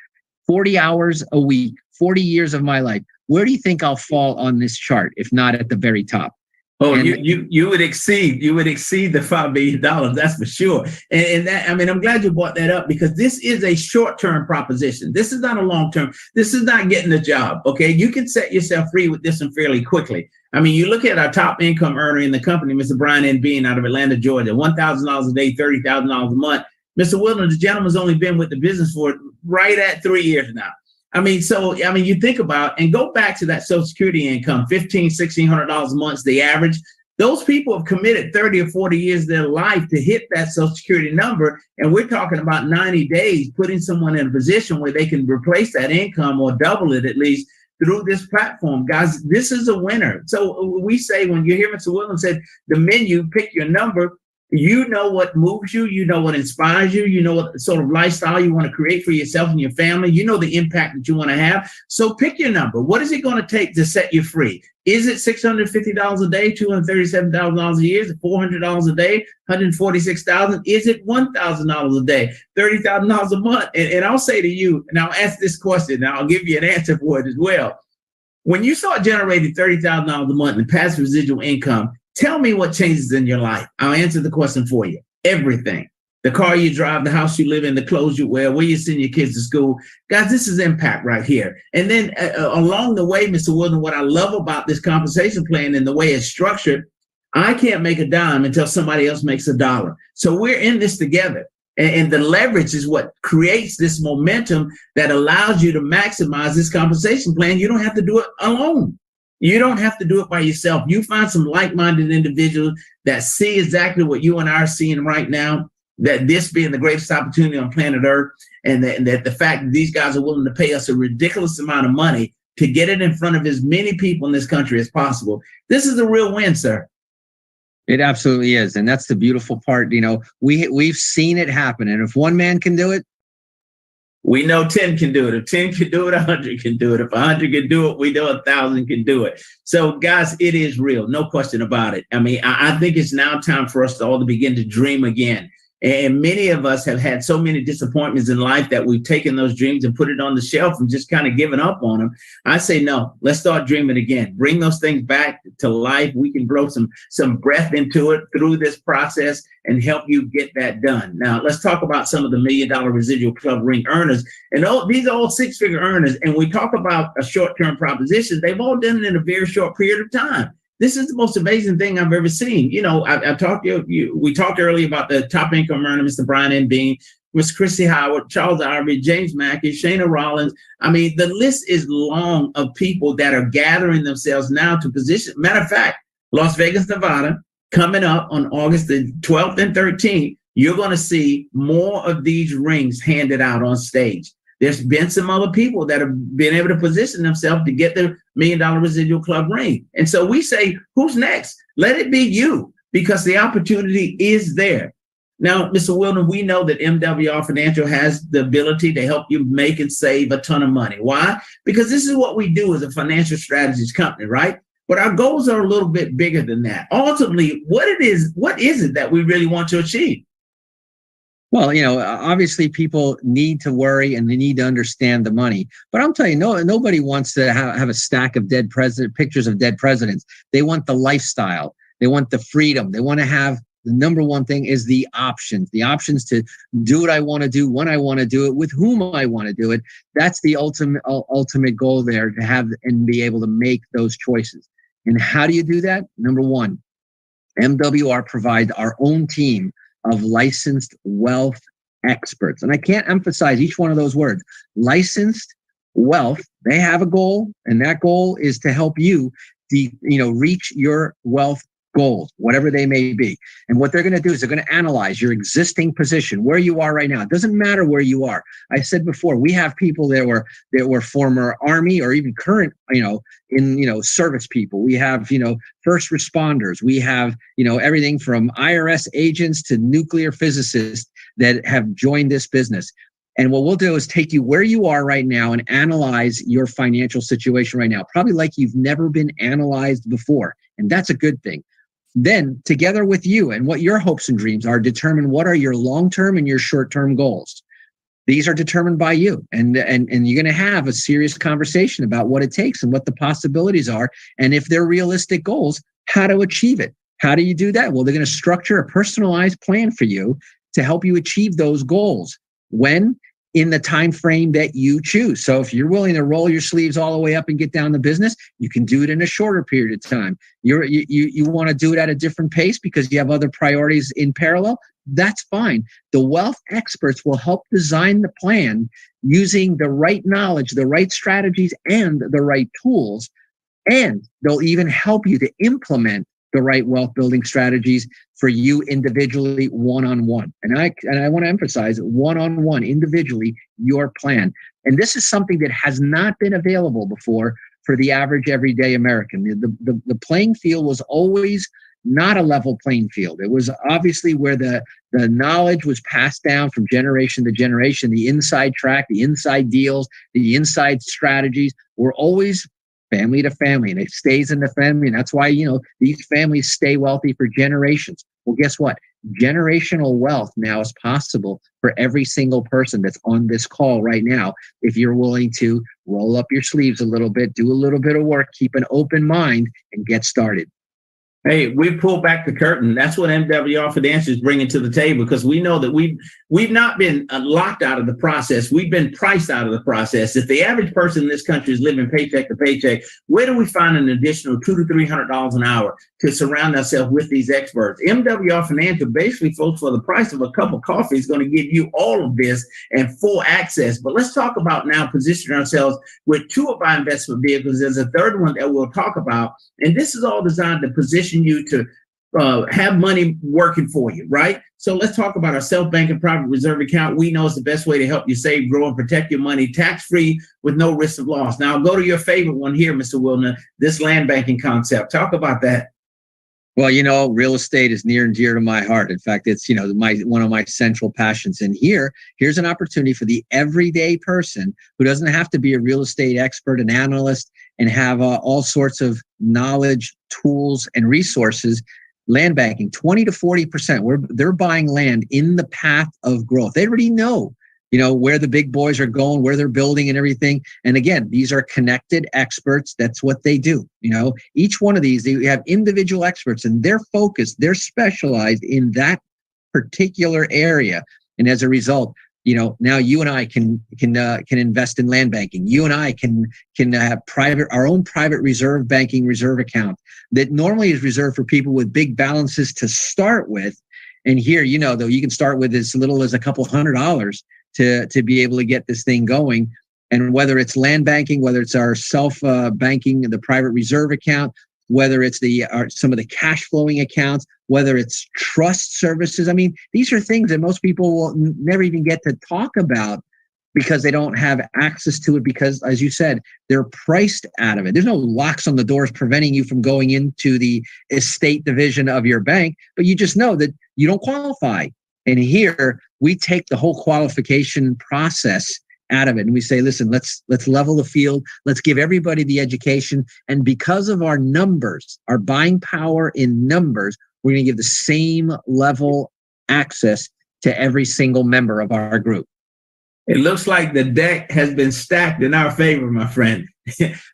40 hours a week, 40 years of my life, where do you think I'll fall on this chart, if not at the very top? Oh, you would exceed the $5 billion. That's for sure. And that, I'm glad you brought that up, because this is a short-term proposition. This is not a long-term. This is not getting a job. Okay. You can set yourself free with this one fairly quickly. You look at our top income earner in the company, Mr. Brian N. Bean out of Atlanta, Georgia, $1,000 a day, $30,000 a month. Mr. Wilner, the gentleman's only been with the business for right at 3 years now. You think about and go back to that Social Security income, $1,500, $1,600 a month, the average. Those people have committed 30 or 40 years of their life to hit that Social Security number. And we're talking about 90 days, putting someone in a position where they can replace that income or double it at least through this platform. Guys, this is a winner. So we say, when you hear Mr. Williams said the menu, pick your number, you know what moves you, you know what inspires you, you know what sort of lifestyle you want to create for yourself and your family, you know the impact that you want to have. So pick your number. What is it going to take to set you free? Is it $650 a day, $237,000 a year? Is it $400 a day, $146,000? Is it $1,000 a day, $30,000 a month? And I'll say to you, and I'll ask this question, and I'll give you an answer for it as well. When you start generating $30,000 a month in passive residual income, tell me what changes in your life. I'll answer the question for you. Everything. The car you drive, the house you live in, the clothes you wear, where you send your kids to school. Guys, this is impact right here. And then along the way, Mr. Wilson, what I love about this compensation plan and the way it's structured, I can't make a dime until somebody else makes a dollar. So we're in this together. And the leverage is what creates this momentum that allows you to maximize this compensation plan. You don't have to do it alone. You don't have to do it by yourself. You find some like-minded individuals that see exactly what you and I are seeing right now, that this being the greatest opportunity on planet Earth, and that the fact that these guys are willing to pay us a ridiculous amount of money to get it in front of as many people in this country as possible. This is a real win, sir. It absolutely is. And that's the beautiful part. You know, we've seen it happen. And if one man can do it, we know 10 can do it. If 10 can do it, 100 can do it. If 100 can do it, we know 1,000 can do it. So, guys, it is real. No question about it. I mean, I think it's now time for us all to begin to dream again. And many of us have had so many disappointments in life that we've taken those dreams and put it on the shelf and just kind of given up on them. I say, no, let's start dreaming again. Bring those things back to life. We can blow some breath into it through this process and help you get that done. Now, let's talk about some of the $1 Million Residual Club ring earners. And these are all six-figure earners. And we talk about a short-term proposition. They've all done it in a very short period of time. This is the most amazing thing I've ever seen. You know, we talked earlier about the top income earner, Mr. Brian M. Bean, Miss Chrissy Howard, Charles Ivory, James Mackey, Shana Rollins. I mean, the list is long of people that are gathering themselves now to position. Matter of fact, Las Vegas, Nevada, coming up on August the 12th and 13th, you're going to see more of these rings handed out on stage. There's been some other people that have been able to position themselves to get the $1 Million Residual Club ring. And so we say, who's next? Let it be you, because the opportunity is there. Now, Mr. Wilden, we know that MWR Financial has the ability to help you make and save a ton of money. Why? Because this is what we do as a financial strategies company, right? But our goals are a little bit bigger than that. Ultimately, what is it that we really want to achieve? Well, you know, obviously people need to worry and they need to understand the money. But I'm telling you, nobody wants to have a stack of pictures of dead presidents. They want the lifestyle. They want the freedom. They want to have the number one thing is the options to do what I want to do, when I want to do it, with whom I want to do it. That's the ultimate goal there, to have and be able to make those choices. And how do you do that? Number one, MWR provides our own team of licensed wealth experts. And I can't emphasize each one of those words. Licensed wealth, they have a goal, and that goal is to help you reach your wealth goals, whatever they may be. And what they're going to do is they're going to analyze your existing position, where you are right now. It doesn't matter where you are. I said before, we have people that were former Army or even current, service people. We have, first responders. We have, everything from IRS agents to nuclear physicists that have joined this business. And what we'll do is take you where you are right now and analyze your financial situation right now, probably like you've never been analyzed before. And that's a good thing. Then, together with you and what your hopes and dreams are, determine what are your long-term and your short-term goals. These are determined by you. And you're going to have a serious conversation about what it takes and what the possibilities are. And if they're realistic goals, how to achieve it. How do you do that? Well, they're going to structure a personalized plan for you to help you achieve those goals. When? In the time frame that you choose. So if you're willing to roll your sleeves all the way up and get down to business, you can do it in a shorter period of time. You want to do it at a different pace because you have other priorities in parallel. That's fine. The wealth experts will help design the plan using the right knowledge, the right strategies, and the right tools. And they'll even help you to implement the right wealth building strategies for you individually, one-on-one. And I want to emphasize one-on-one, individually, your plan. And this is something that has not been available before for the average everyday American. The playing field was always not a level playing field. It was obviously where the knowledge was passed down from generation to generation. The inside track, the inside deals, the inside strategies were always family to family, and it stays in the family. And that's why, these families stay wealthy for generations. Well, guess what? Generational wealth now is possible for every single person that's on this call right now. If you're willing to roll up your sleeves a little bit, do a little bit of work, keep an open mind, and get started. Hey, we pulled back the curtain. That's what MWR Financial is bringing to the table, because we know that we've not been locked out of the process. We've been priced out of the process. If the average person in this country is living paycheck to paycheck, where do we find an additional $200 to $300 an hour to surround ourselves with these experts? MWR Financial, basically, folks, for the price of a cup of coffee, is going to give you all of this and full access. But let's talk about now positioning ourselves with two of our investment vehicles. There's a third one that we'll talk about. And this is all designed to position you to have money working for you, right? So let's talk about our self-banking private reserve account. We know it's the best way to help you save, grow, and protect your money tax-free with no risk of loss. Now, I'll go to your favorite one here, Mr. Wilner, this land banking concept. Talk about that. Well, real estate is near and dear to my heart. In fact, it's, one of my central passions. And here's an opportunity for the everyday person who doesn't have to be a real estate expert, an analyst, and have all sorts of knowledge, tools, and resources. Land banking, 20 to 40%. They're buying land in the path of growth. They already know, where the big boys are going, where they're building and everything. And again, these are connected experts. That's what they do. Each one of these, they have individual experts, and they're focused, they're specialized in that particular area. And as a result, now you and I can invest in land banking. You and I can have our own private reserve banking reserve account that normally is reserved for people with big balances to start with. And here, though, you can start with as little as a couple $100 to be able to get this thing going. And whether it's land banking, whether it's our self banking, the private reserve account, whether it's some of the cash flowing accounts, whether it's trust services. I mean, these are things that most people will never even get to talk about because they don't have access to it, because, as you said, they're priced out of it. There's no locks on the doors preventing you from going into the estate division of your bank, but you just know that you don't qualify. And here we take the whole qualification process out of it, and we say, listen, let's level the field. Let's give everybody the education. And because of our numbers, our buying power in numbers, we're going to give the same level access to every single member of our group. It looks like the deck has been stacked in our favor, my friend.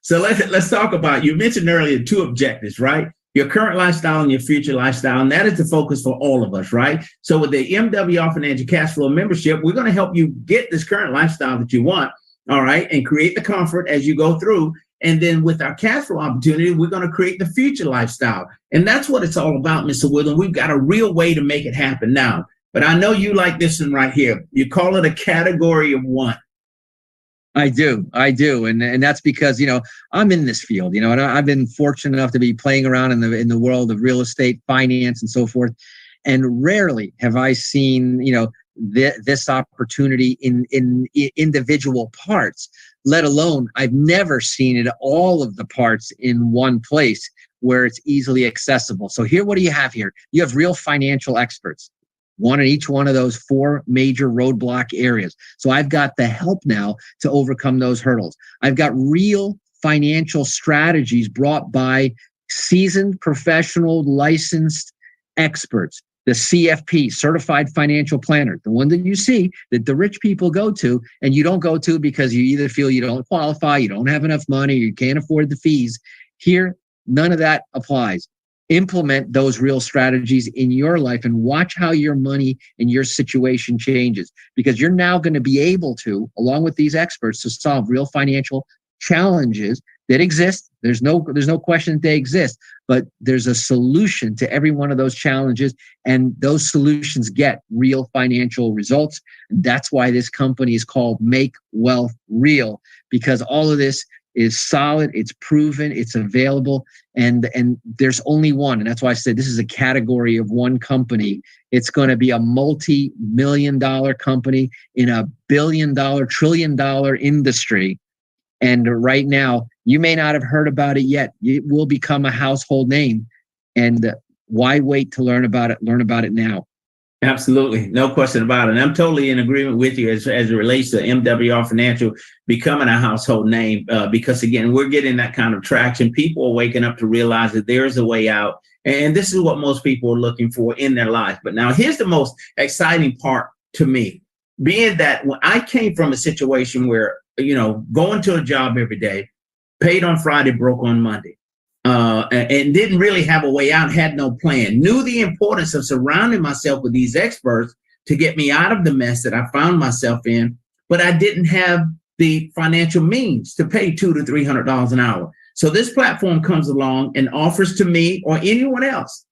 So let's talk about, you mentioned earlier, two objectives, right? Your current lifestyle and your future lifestyle. And that is the focus for all of us, right? So with the MWR Financial Cash Flow membership, we're going to help you get this current lifestyle that you want, all right, and create the comfort as you go through. And then with our cash flow opportunity, we're going to create the future lifestyle. And that's what it's all about, Mr. Woodland. We've got a real way to make it happen now. But I know you like this one right here. You call it a category of one. I do. And that's because, I'm in this field, and I've been fortunate enough to be playing around in the world of real estate, finance, and so forth. And rarely have I seen, this opportunity in individual parts, let alone I've never seen it all of the parts in one place where it's easily accessible. So what do you have here? You have real financial experts, one in each one of those four major roadblock areas. So I've got the help now to overcome those hurdles. I've got real financial strategies brought by seasoned, professional, licensed experts. The CFP, Certified Financial Planner, the one that you see that the rich people go to, and you don't go to because you either feel you don't qualify, you don't have enough money, or you can't afford the fees. Here, none of that applies. Implement those real strategies in your life and watch how your money and your situation changes, because you're now going to be able to, along with these experts, to solve real financial challenges that exist. There's no question that they exist, but there's a solution to every one of those challenges, and those solutions get real financial results. And that's why this company is called Make Wealth Real, because all of this is solid, it's proven, it's available, and there's only one. And that's why I said this is a category of one company. It's going to be a multi-million-dollar company in a billion-dollar, trillion-dollar industry. And right now, you may not have heard about it yet. It will become a household name. And why wait to learn about it? Learn about it now. Absolutely. No question about it. And I'm totally in agreement with you as it relates to MWR Financial becoming a household name, because, again, we're getting that kind of traction. People are waking up to realize that there is a way out. And this is what most people are looking for in their life. But now here's the most exciting part to me, being that when I came from a situation where, going to a job every day, paid on Friday, broke on Monday. And didn't really have a way out, had no plan, knew the importance of surrounding myself with these experts to get me out of the mess that I found myself in, but I didn't have the financial means to pay $200 to $300 an hour. So this platform comes along and offers to me or anyone else,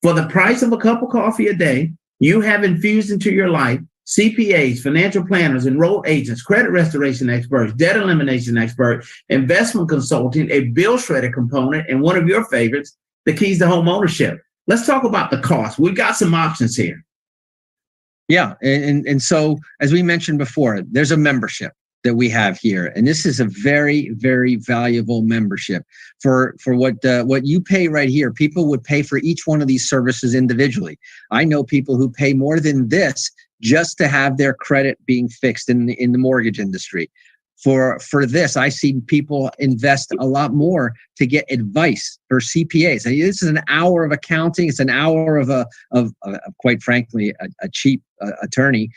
for the price of a cup of coffee a day, you have infused into your life CPAs, financial planners, enrolled agents, credit restoration experts, debt elimination experts, investment consulting, a bill shredder component, and one of your favorites, the keys to home ownership. Let's talk about the cost. We've got some options here. Yeah. And so, as we mentioned before, there's a membership that we have here. And this is a very, very valuable membership for what you pay right here. People would pay for each one of these services individually. I know people who pay more than this just to have their credit being fixed in the mortgage industry. For this, I see people invest a lot more to get advice for CPAs. This is an hour of accounting. It's an hour of quite frankly, a cheap attorney.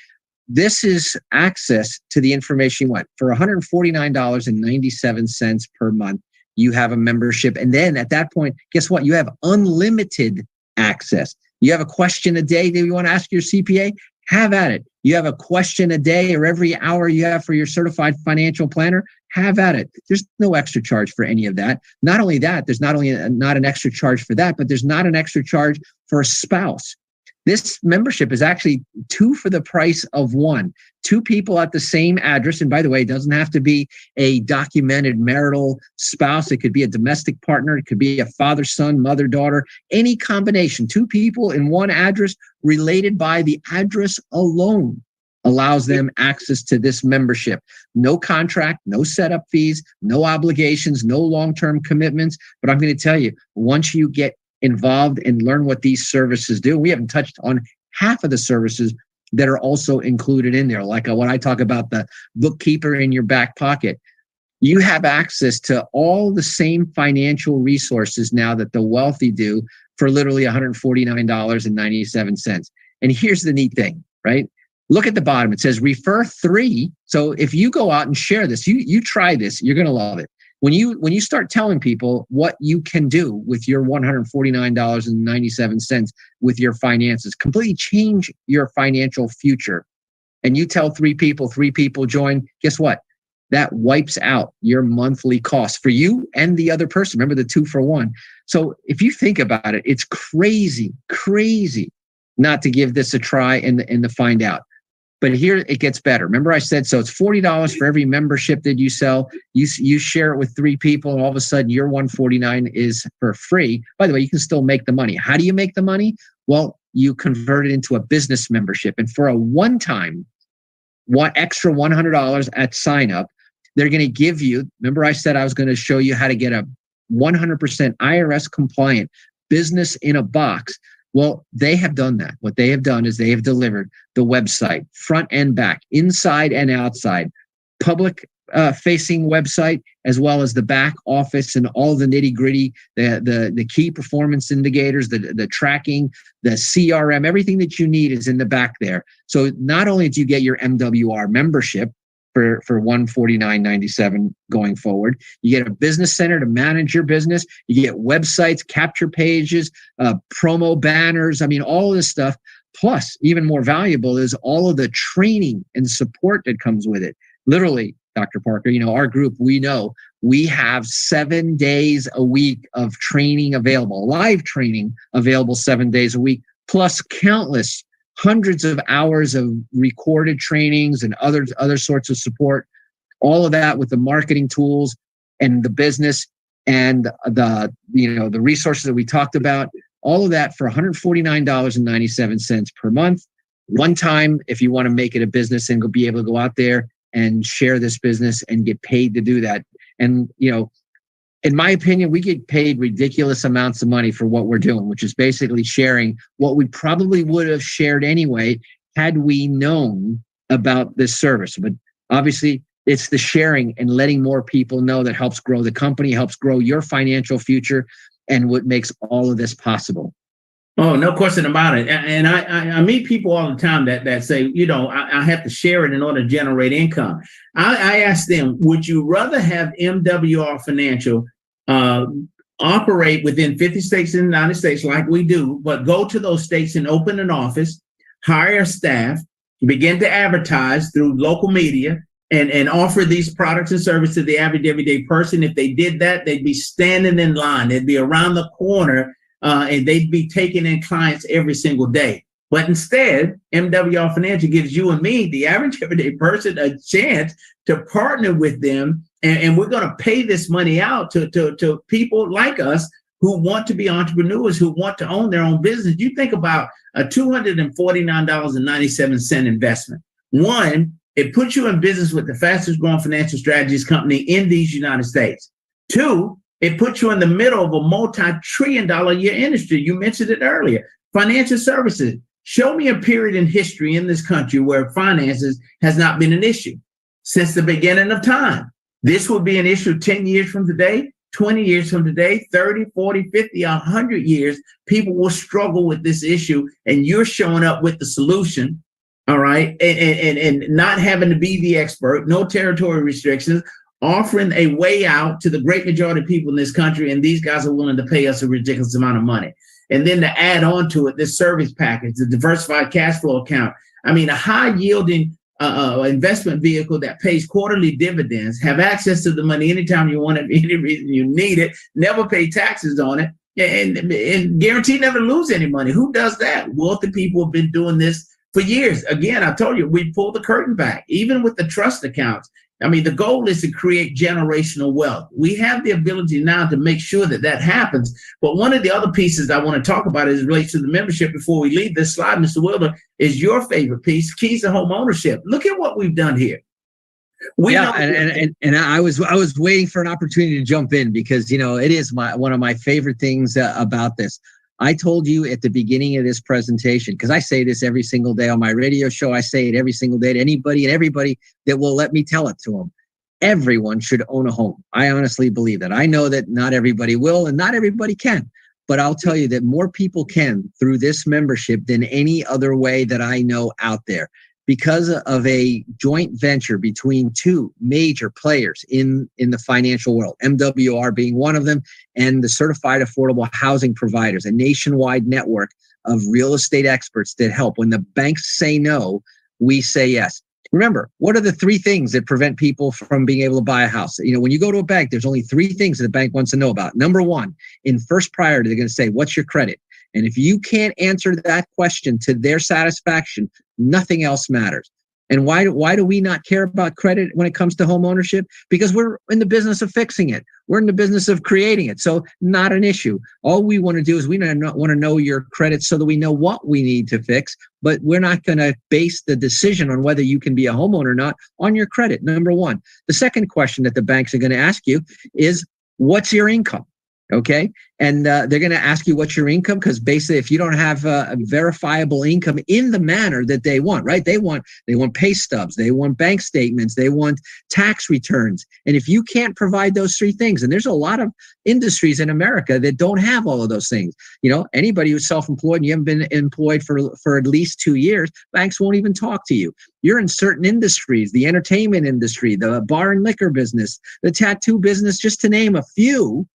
This is access to the information you want. For $149.97 per month, you have a membership. And then at that point, guess what? You have unlimited access. You have a question a day that you want to ask your CPA? Have at it. You have a question a day or every hour you have for your certified financial planner? Have at it. There's no extra charge for any of that. Not only that, there's not an extra charge for that, but there's not an extra charge for a spouse. This membership is actually 2 for the price of 1. 2 people at the same address. And by the way, it doesn't have to be a documented marital spouse. It could be a domestic partner. It could be a father, son, mother, daughter, any combination. 2 people in one address related by the address alone allows them access to this membership. No contract, no setup fees, no obligations, no long-term commitments. But I'm going to tell you, once you get involved and learn what these services do, we haven't touched on half of the services that are also included in there. Like when I talk about the bookkeeper in your back pocket, you have access to all the same financial resources now that the wealthy do for literally $149.97. And here's the neat thing, right? Look at the bottom. It says refer 3. So if you go out and share this, you try this, you're going to love it. When you start telling people what you can do with your $149.97 with your finances, completely change your financial future, and you tell 3 people join, guess what? That wipes out your monthly cost for you and the other person. Remember the 2 for 1. So if you think about it, it's crazy not to give this a try and to find out. But here it gets better. Remember I said, so it's $40 for every membership that you sell. You share it with 3 people, and all of a sudden your $149 is for free. By the way, you can still make the money. How do you make the money? Well, you convert it into a business membership. And for a one-time, extra $100 at sign up, they're going to give you, remember I said I was going to show you how to get a 100% IRS compliant business in a box. Well, they have done that. What they have done is they have delivered the website, front and back, inside and outside, public facing website, as well as the back office and all the nitty gritty, the key performance indicators, the tracking, the CRM, everything that you need is in the back there. So not only do you get your MWR membership for $149.97 going forward, you get a business center to manage your business. You get websites, capture pages, promo banners. I mean, all of this stuff. Plus, even more valuable is all of the training and support that comes with it. Literally, Dr. Parker, our group, we have 7 days a week of training available, live training available 7 days a week, plus countless hundreds of hours of recorded trainings and other sorts of support, all of that with the marketing tools. and the business and the resources that we talked about, all of that for $149.97 per month. One time, if you want to make it a business and be able to go out there and share this business and get paid to do that. And, in my opinion, we get paid ridiculous amounts of money for what we're doing, which is basically sharing what we probably would have shared anyway had we known about this service. But obviously, it's the sharing and letting more people know that helps grow the company, helps grow your financial future, and what makes all of this possible. Oh, no question about it. And I meet people all the time that say, I have to share it in order to generate income. I ask them, would you rather have MWR Financial operate within 50 states in the United States like we do, but go to those states and open an office, hire staff, begin to advertise through local media, and offer these products and services to the average everyday person? If they did that, they'd be standing in line. They'd be around the corner, and they'd be taking in clients every single day. But instead, MWR Financial gives you and me, the average everyday person, a chance to partner with them. And we're going to pay this money out to people like us who want to be entrepreneurs, who want to own their own business. You think about a $249.97 investment. One, it puts you in business with the fastest growing financial strategies company in these United States. Two, it puts you in the middle of a multi-trillion-dollar a year industry. You mentioned it earlier. Financial services. Show me a period in history in this country where finances has not been an issue since the beginning of time. This will be an issue 10 years from today, 20 years from today, 30, 40, 50, 100 years. People will struggle with this issue, and you're showing up with the solution. All right. And not having to be the expert, no territory restrictions, offering a way out to the great majority of people in this country. And these guys are willing to pay us a ridiculous amount of money. And then to add on to it, this service package, the diversified cash flow account. I mean, a high yielding investment vehicle that pays quarterly dividends, have access to the money anytime you want it, any reason you need it, never pay taxes on it, and guarantee never lose any money. Who does that? Wealthy people have been doing this for years. Again, I told you, we pulled the curtain back, even with the trust accounts. I mean, the goal is to create generational wealth. We have the ability now to make sure that that happens. But one of the other pieces I want to talk about as it relates to the membership before we leave this slide, Mr. Wilder, is your favorite piece, keys to home ownership. Look at what we've done here. I was waiting for an opportunity to jump in because, it is one of my favorite things about this. I told you at the beginning of this presentation, because I say this every single day on my radio show, I say it every single day to anybody and everybody that will let me tell it to them. Everyone should own a home. I honestly believe that. I know that not everybody will and not everybody can, but I'll tell you that more people can through this membership than any other way that I know out there. Because of a joint venture between two major players in the financial world, MWR being one of them, and the Certified Affordable Housing Providers, a nationwide network of real estate experts that help. When the banks say no, we say yes. Remember, what are the three things that prevent people from being able to buy a house? When you go to a bank, there's only three things that the bank wants to know about. Number one, in first priority, they're going to say, what's your credit? And if you can't answer that question to their satisfaction, nothing else matters. And why do we not care about credit when it comes to home ownership? Because we're in the business of fixing it. We're in the business of creating it. So not an issue. All we want to do is we want to know your credit so that we know what we need to fix, but we're not going to base the decision on whether you can be a homeowner or not on your credit, number one. The second question that the banks are going to ask you is, what's your income? Okay. And they're going to ask you what's your income, because basically if you don't have a verifiable income in the manner that they want, right? They want pay stubs, they want bank statements, they want tax returns. And if you can't provide those three things, and there's a lot of industries in America that don't have all of those things. Anybody who's self-employed and you haven't been employed for at least 2 years, banks won't even talk to you. You're in certain industries, the entertainment industry, the bar and liquor business, the tattoo business, just to name a few.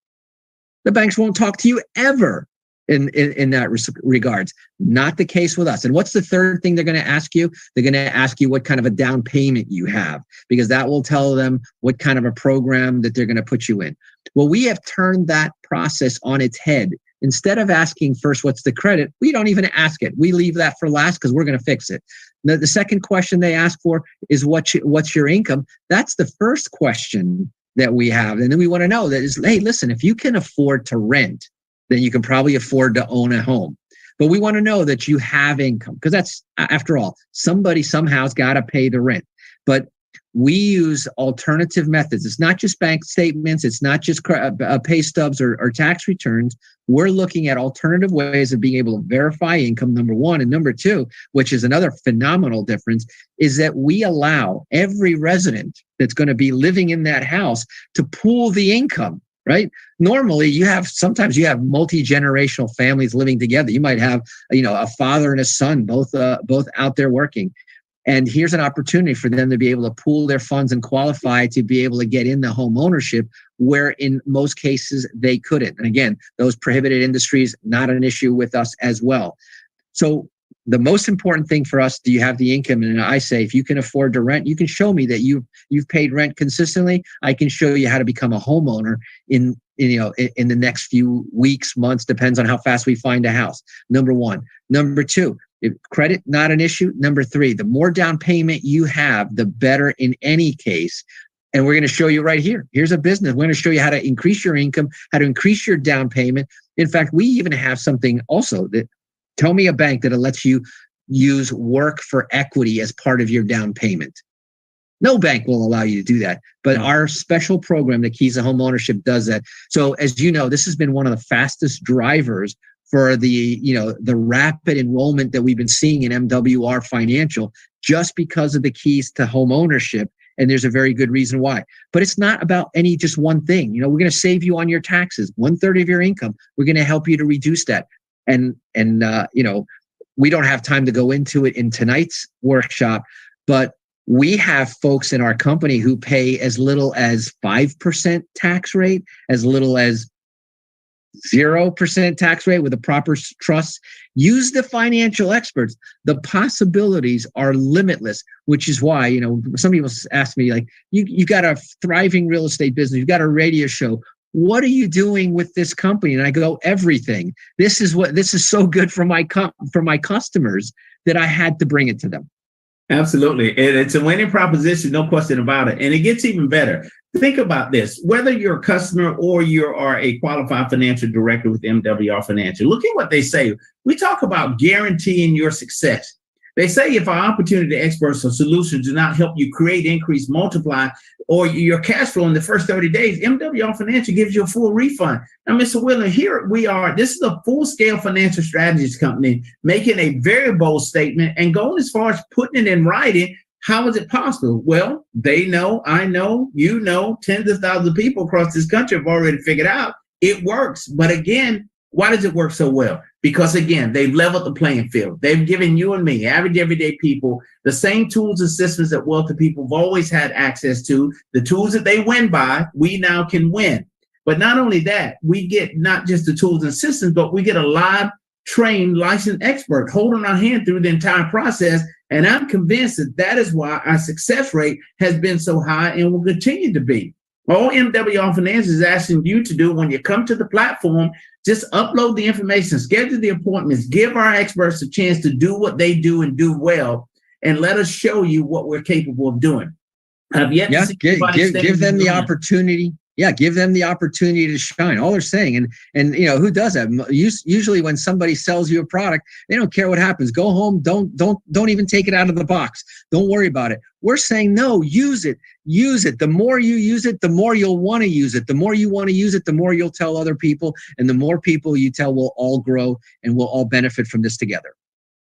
The banks won't talk to you ever in that regards. Not the case with us. And what's the third thing they're going to ask you? They're going to ask you what kind of a down payment you have, because that will tell them what kind of a program that they're going to put you in. Well, we have turned that process on its head. Instead of asking first, what's the credit? We don't even ask it. We leave that for last because we're going to fix it. The second question they ask for is what's your income? That's the first question that we have. And then we want to know that is, hey, listen, if you can afford to rent, then you can probably afford to own a home. But we want to know that you have income, because that's, after all, somebody somehow's got to pay the rent. But we use alternative methods. It's not just bank statements. It's not just pay stubs or tax returns. We're looking at alternative ways of being able to verify income, number one. And number two, which is another phenomenal difference, is that we allow every resident that's going to be living in that house to pool the income, right? Normally, sometimes you have multi-generational families living together. You might have, a father and a son, both out there working. And here's an opportunity for them to be able to pool their funds and qualify to be able to get into home ownership, where in most cases they couldn't. And again, those prohibited industries, not an issue with us as well. So the most important thing for us, do you have the income? And I say, if you can afford to rent, you can show me that you've paid rent consistently. I can show you how to become a homeowner in the next few weeks, months, depends on how fast we find a house. Number one. Number two, if credit, not an issue. Number three, the more down payment you have, the better in any case. And we're going to show you right here. Here's a business. We're going to show you how to increase your income, how to increase your down payment. In fact, we even have something also that, tell me a bank that lets you use work for equity as part of your down payment. No bank will allow you to do that. But our special program, the Keys to Home Ownership, does that. So as you know, this has been one of the fastest drivers for the rapid enrollment that we've been seeing in MWR Financial, just because of the keys to home ownership. And there's a very good reason why. But it's not about just one thing. We're going to save you on your taxes, 1/3 of your income. We're going to help you to reduce that. And we don't have time to go into it in tonight's workshop, but we have folks in our company who pay as little as 5% tax rate, as little as 0% tax rate with a proper trust. Use the financial experts. The possibilities are limitless, which is why, some people ask me, like, you got a thriving real estate business, you've got a radio show. What are you doing with this company? And I go, everything. This is so good for my customers that I had to bring it to them. Absolutely. It's a winning proposition, no question about it. And it gets even better. Think about this. Whether you're a customer or you are a qualified financial director with MWR Financial, look at what they say. We talk about guaranteeing your success. They say if our opportunity experts or solutions do not help you create, increase, multiply, or your cash flow in the first 30 days, MWR Financial gives you a full refund. Now, Mr. Wheeler, here we are. This is a full-scale financial strategies company making a very bold statement and going as far as putting it in writing. How is it possible? Well, they know, I know, tens of thousands of people across this country have already figured out it works. But again, why does it work so well? Because again, they've leveled the playing field. They've given you and me, average everyday people, the same tools and systems that wealthy people have always had access to. The tools that they win by, we now can win. But not only that, we get not just the tools and systems, but we get a live, trained, licensed expert holding our hand through the entire process. And I'm convinced that is why our success rate has been so high and will continue to be. All MWR Finance is asking you to do when you come to the platform, just upload the information, schedule the appointments, give our experts a chance to do what they do and do well, and let us show you what we're capable of doing. I've yet to see give them the opportunity. Yeah, give them the opportunity to shine. All they're saying, and who does that? Usually, when somebody sells you a product, they don't care what happens. Go home. Don't even take it out of the box. Don't worry about it. We're saying no. Use it. Use it. The more you use it, the more you'll want to use it. The more you want to use it, the more you'll tell other people, and the more people you tell will all grow, and we'll all benefit from this together.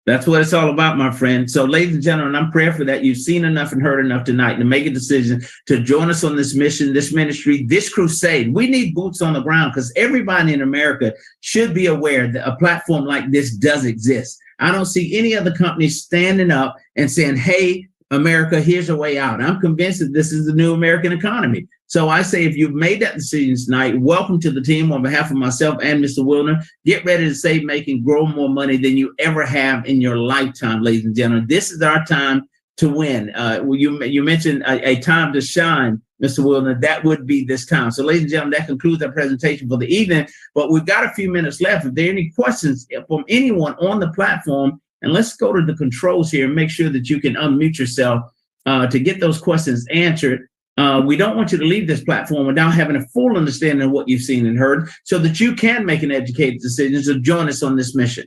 That's what it's all about, my friend. So, ladies and gentlemen, I'm prayerful that you've seen enough and heard enough tonight to make a decision to join us on this mission, this ministry, this crusade. We need boots on the ground because everybody in America should be aware that a platform like this does exist. I don't see any other company standing up and saying, hey, America, here's a way out. I'm convinced that this is the new American economy. So I say, if you've made that decision tonight, welcome to the team on behalf of myself and Mr. Wilner. Get ready to save, make, and grow more money than you ever have in your lifetime, ladies and gentlemen. This is our time to win. You mentioned a time to shine, Mr. Wilner. That would be this time. So, ladies and gentlemen, that concludes our presentation for the evening. But we've got a few minutes left. If there are any questions from anyone on the platform, and let's go to the controls here and make sure that you can unmute yourself to get those questions answered. We don't want you to leave this platform without having a full understanding of what you've seen and heard so that you can make an educated decision. So join us on this mission.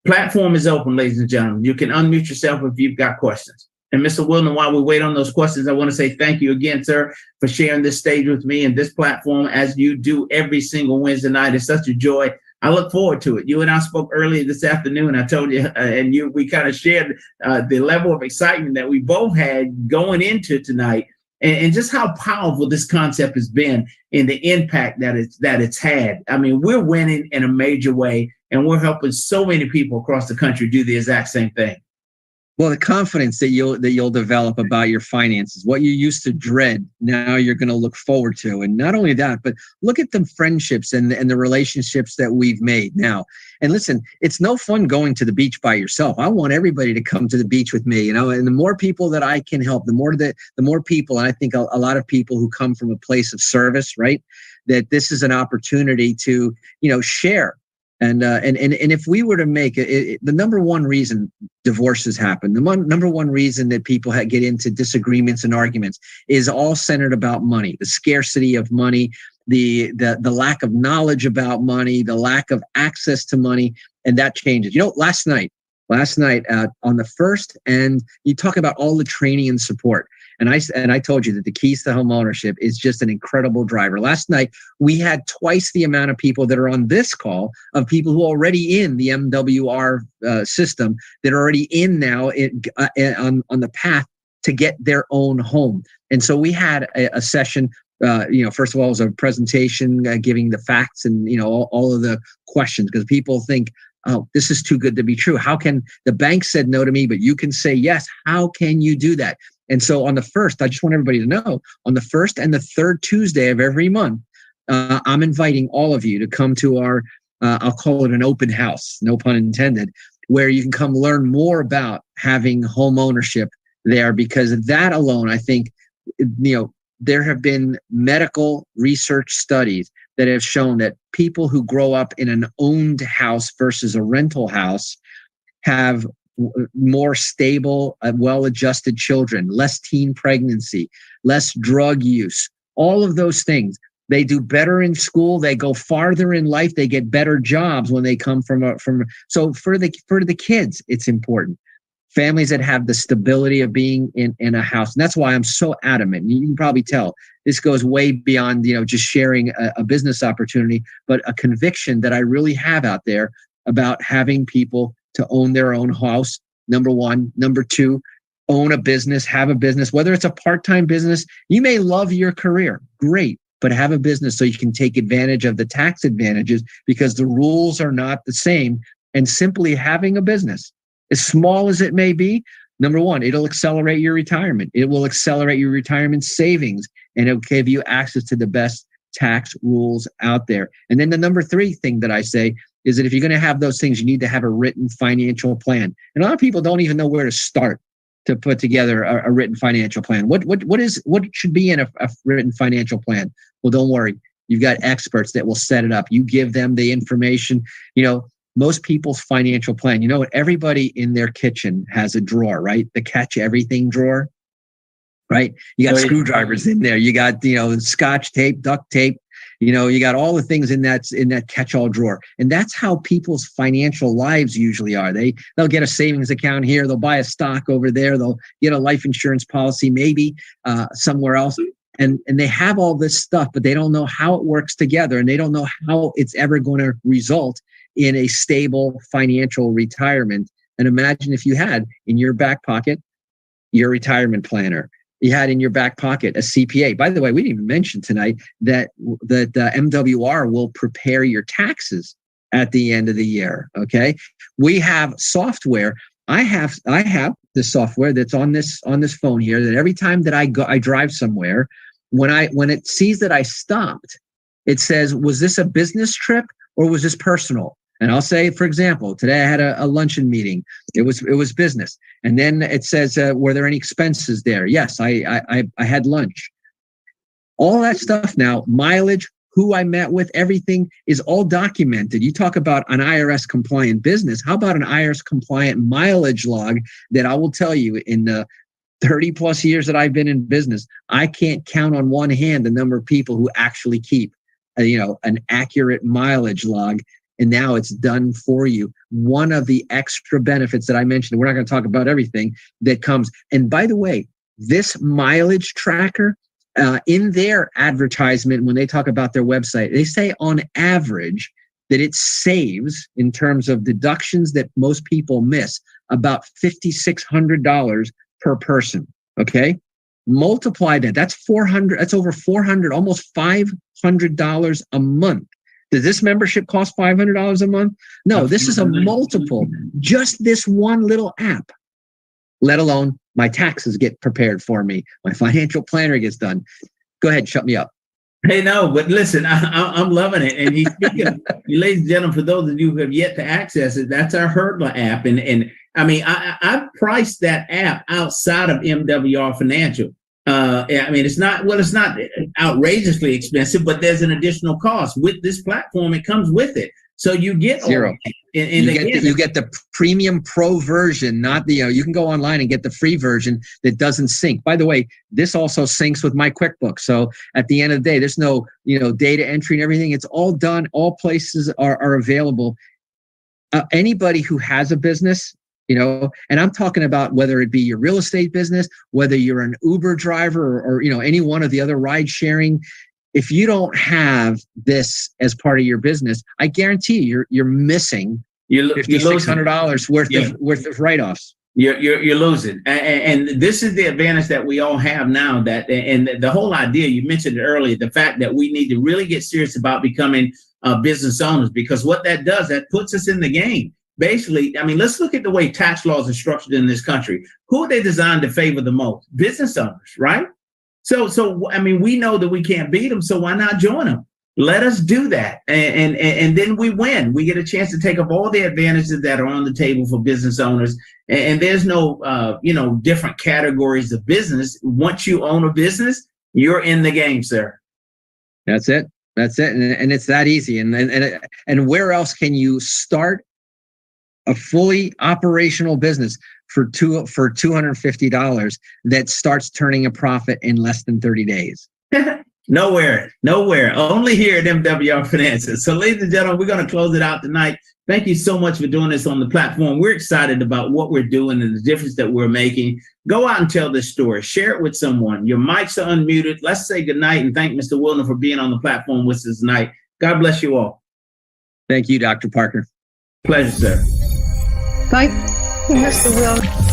Platform is open, ladies and gentlemen. You can unmute yourself if you've got questions. And Mr. Wilden, while we wait on those questions, I want to say thank you again, sir, for sharing this stage with me and this platform as you do every single Wednesday night. It's such a joy. I look forward to it. You and I spoke earlier this afternoon. I told you, we kind of shared the level of excitement that we both had going into tonight, and just how powerful this concept has been in the impact that it's had. I mean, we're winning in a major way, and we're helping so many people across the country do the exact same thing. Well, the confidence that you'll develop about your finances, what you used to dread, now you're going to look forward to. And not only that, but look at the friendships and the relationships that we've made now. And listen, it's no fun going to the beach by yourself. I want everybody to come to the beach with me, and the more people that I can help, the more people, and I think a lot of people who come from a place of service, right? That this is an opportunity to, share. And if we were to make it, the number one reason divorces happen, number one reason that people get into disagreements and arguments is all centered about money, the scarcity of money, the lack of knowledge about money, the lack of access to money, and that changes. Last night on the first, and you talk about all the training and support. And I told you that the keys to home ownership is just an incredible driver. Last night, we had twice the amount of people that are on this call of people who are already in the MWR system, that are already in now on the path to get their own home. And so we had a session. First of all, it was a presentation giving the facts and all of the questions, because people think, oh, this is too good to be true. How can the bank said no to me, but you can say yes? How can you do that? And so on the first, I just want everybody to know, on the first and the third Tuesday of every month, I'm inviting all of you to come to our, I'll call it an open house, no pun intended, where you can come learn more about having home ownership there, because that alone, I think, there have been medical research studies that have shown that people who grow up in an owned house versus a rental house have more stable, well-adjusted children, less teen pregnancy, less drug use, all of those things. They do better in school. They go farther in life. They get better jobs when they come so for the kids, it's important. Families that have the stability of being in a house. And that's why I'm so adamant. You can probably tell this goes way beyond, just sharing a business opportunity, but a conviction that I really have out there about having people to own their own house, number one. Number two, own a business, have a business, whether it's a part-time business. You may love your career, great, but have a business so you can take advantage of the tax advantages, because the rules are not the same. And simply having a business, as small as it may be, number one, it'll accelerate your retirement. It will accelerate your retirement savings, and it'll give you access to the best tax rules out there. And then the number three thing that I say is that if you're going to have those things, you need to have a written financial plan. And a lot of people don't even know where to start to put together a written financial plan. What should be in a written financial plan? Well, don't worry. You've got experts that will set it up. You give them the information. Most people's financial plan, everybody in their kitchen has a drawer, right? The catch everything drawer, right? You got screwdrivers in there. You got, scotch tape, duct tape. You got all the things in that catch-all drawer. And that's how people's financial lives usually are. They'll get a savings account here. They'll buy a stock over there. They'll get a life insurance policy, maybe somewhere else. And they have all this stuff, but they don't know how it works together. And they don't know how it's ever going to result in a stable financial retirement. And imagine if you had in your back pocket your retirement planner. You had in your back pocket a CPA. By the way, we didn't even mention tonight that the MWR will prepare your taxes at the end of the year. Okay, we have software. I have the software that's on this phone here. That every time that I drive somewhere, when it sees that I stopped, it says, "Was this a business trip or was this personal?" And I'll say, for example, today I had a luncheon meeting. It was business. And then it says, were there any expenses there? Yes, I had lunch. All that stuff now, mileage, who I met with, everything is all documented. You talk about an IRS compliant business. How about an IRS compliant mileage log that I will tell you in 30 plus years that I've been in business, I can't count on one hand the number of people who actually keep, an accurate mileage log. And now it's done for you. One of the extra benefits that I mentioned, we're not going to talk about everything that comes. And by the way, this mileage tracker, in their advertisement, when they talk about their website, they say on average that it saves, in terms of deductions that most people miss, about $5,600 per person. Okay. Multiply that. That's 400. That's over 400, almost $500 a month. Does this membership cost $500 a month? No, this is a multiple. Just this one little app, let alone my taxes get prepared for me. My financial planner gets done. Go ahead, shut me up. Hey, no, but listen, I'm loving it. And ladies and gentlemen, for those of you who have yet to access it, that's our Hurdler app. And I mean, I priced that app outside of MWR Financial. It's not outrageously expensive, but there's an additional cost with this platform. It comes with it. So you get zero. You get the premium pro version, not the, you can go online and get the free version that doesn't sync. By the way, this also syncs with my QuickBooks. So at the end of the day, there's no, data entry and everything. It's all done. All places are available. Anybody who has a business, and I'm talking about whether it be your real estate business, whether you're an Uber driver or any one of the other ride sharing. If you don't have this as part of your business, I guarantee you're missing $5,600 worth of write-offs. You're losing, and this is the advantage that we all have now. And the whole idea, you mentioned it earlier, the fact that we need to really get serious about becoming business owners, because what that does, that puts us in the game. Basically, let's look at the way tax laws are structured in this country. Who are they designed to favor the most? Business owners, right? So we know that we can't beat them, so why not join them? Let us do that, and then we win. We get a chance to take up all the advantages that are on the table for business owners. And there's no, different categories of business. Once you own a business, you're in the game, sir. That's it. And it's that easy. And where else can you start a fully operational business for $250 that starts turning a profit in less than 30 days? Nowhere. Only here at MWR Finances. So, ladies and gentlemen, we're going to close it out tonight. Thank you so much for doing this on the platform. We're excited about what we're doing and the difference that we're making. Go out and tell this story. Share it with someone. Your mics are unmuted. Let's say goodnight and thank Mr. Wilner for being on the platform with us tonight. God bless you all. Thank you, Dr. Parker. Pleasure, sir. Thank you, Mr. Wilner.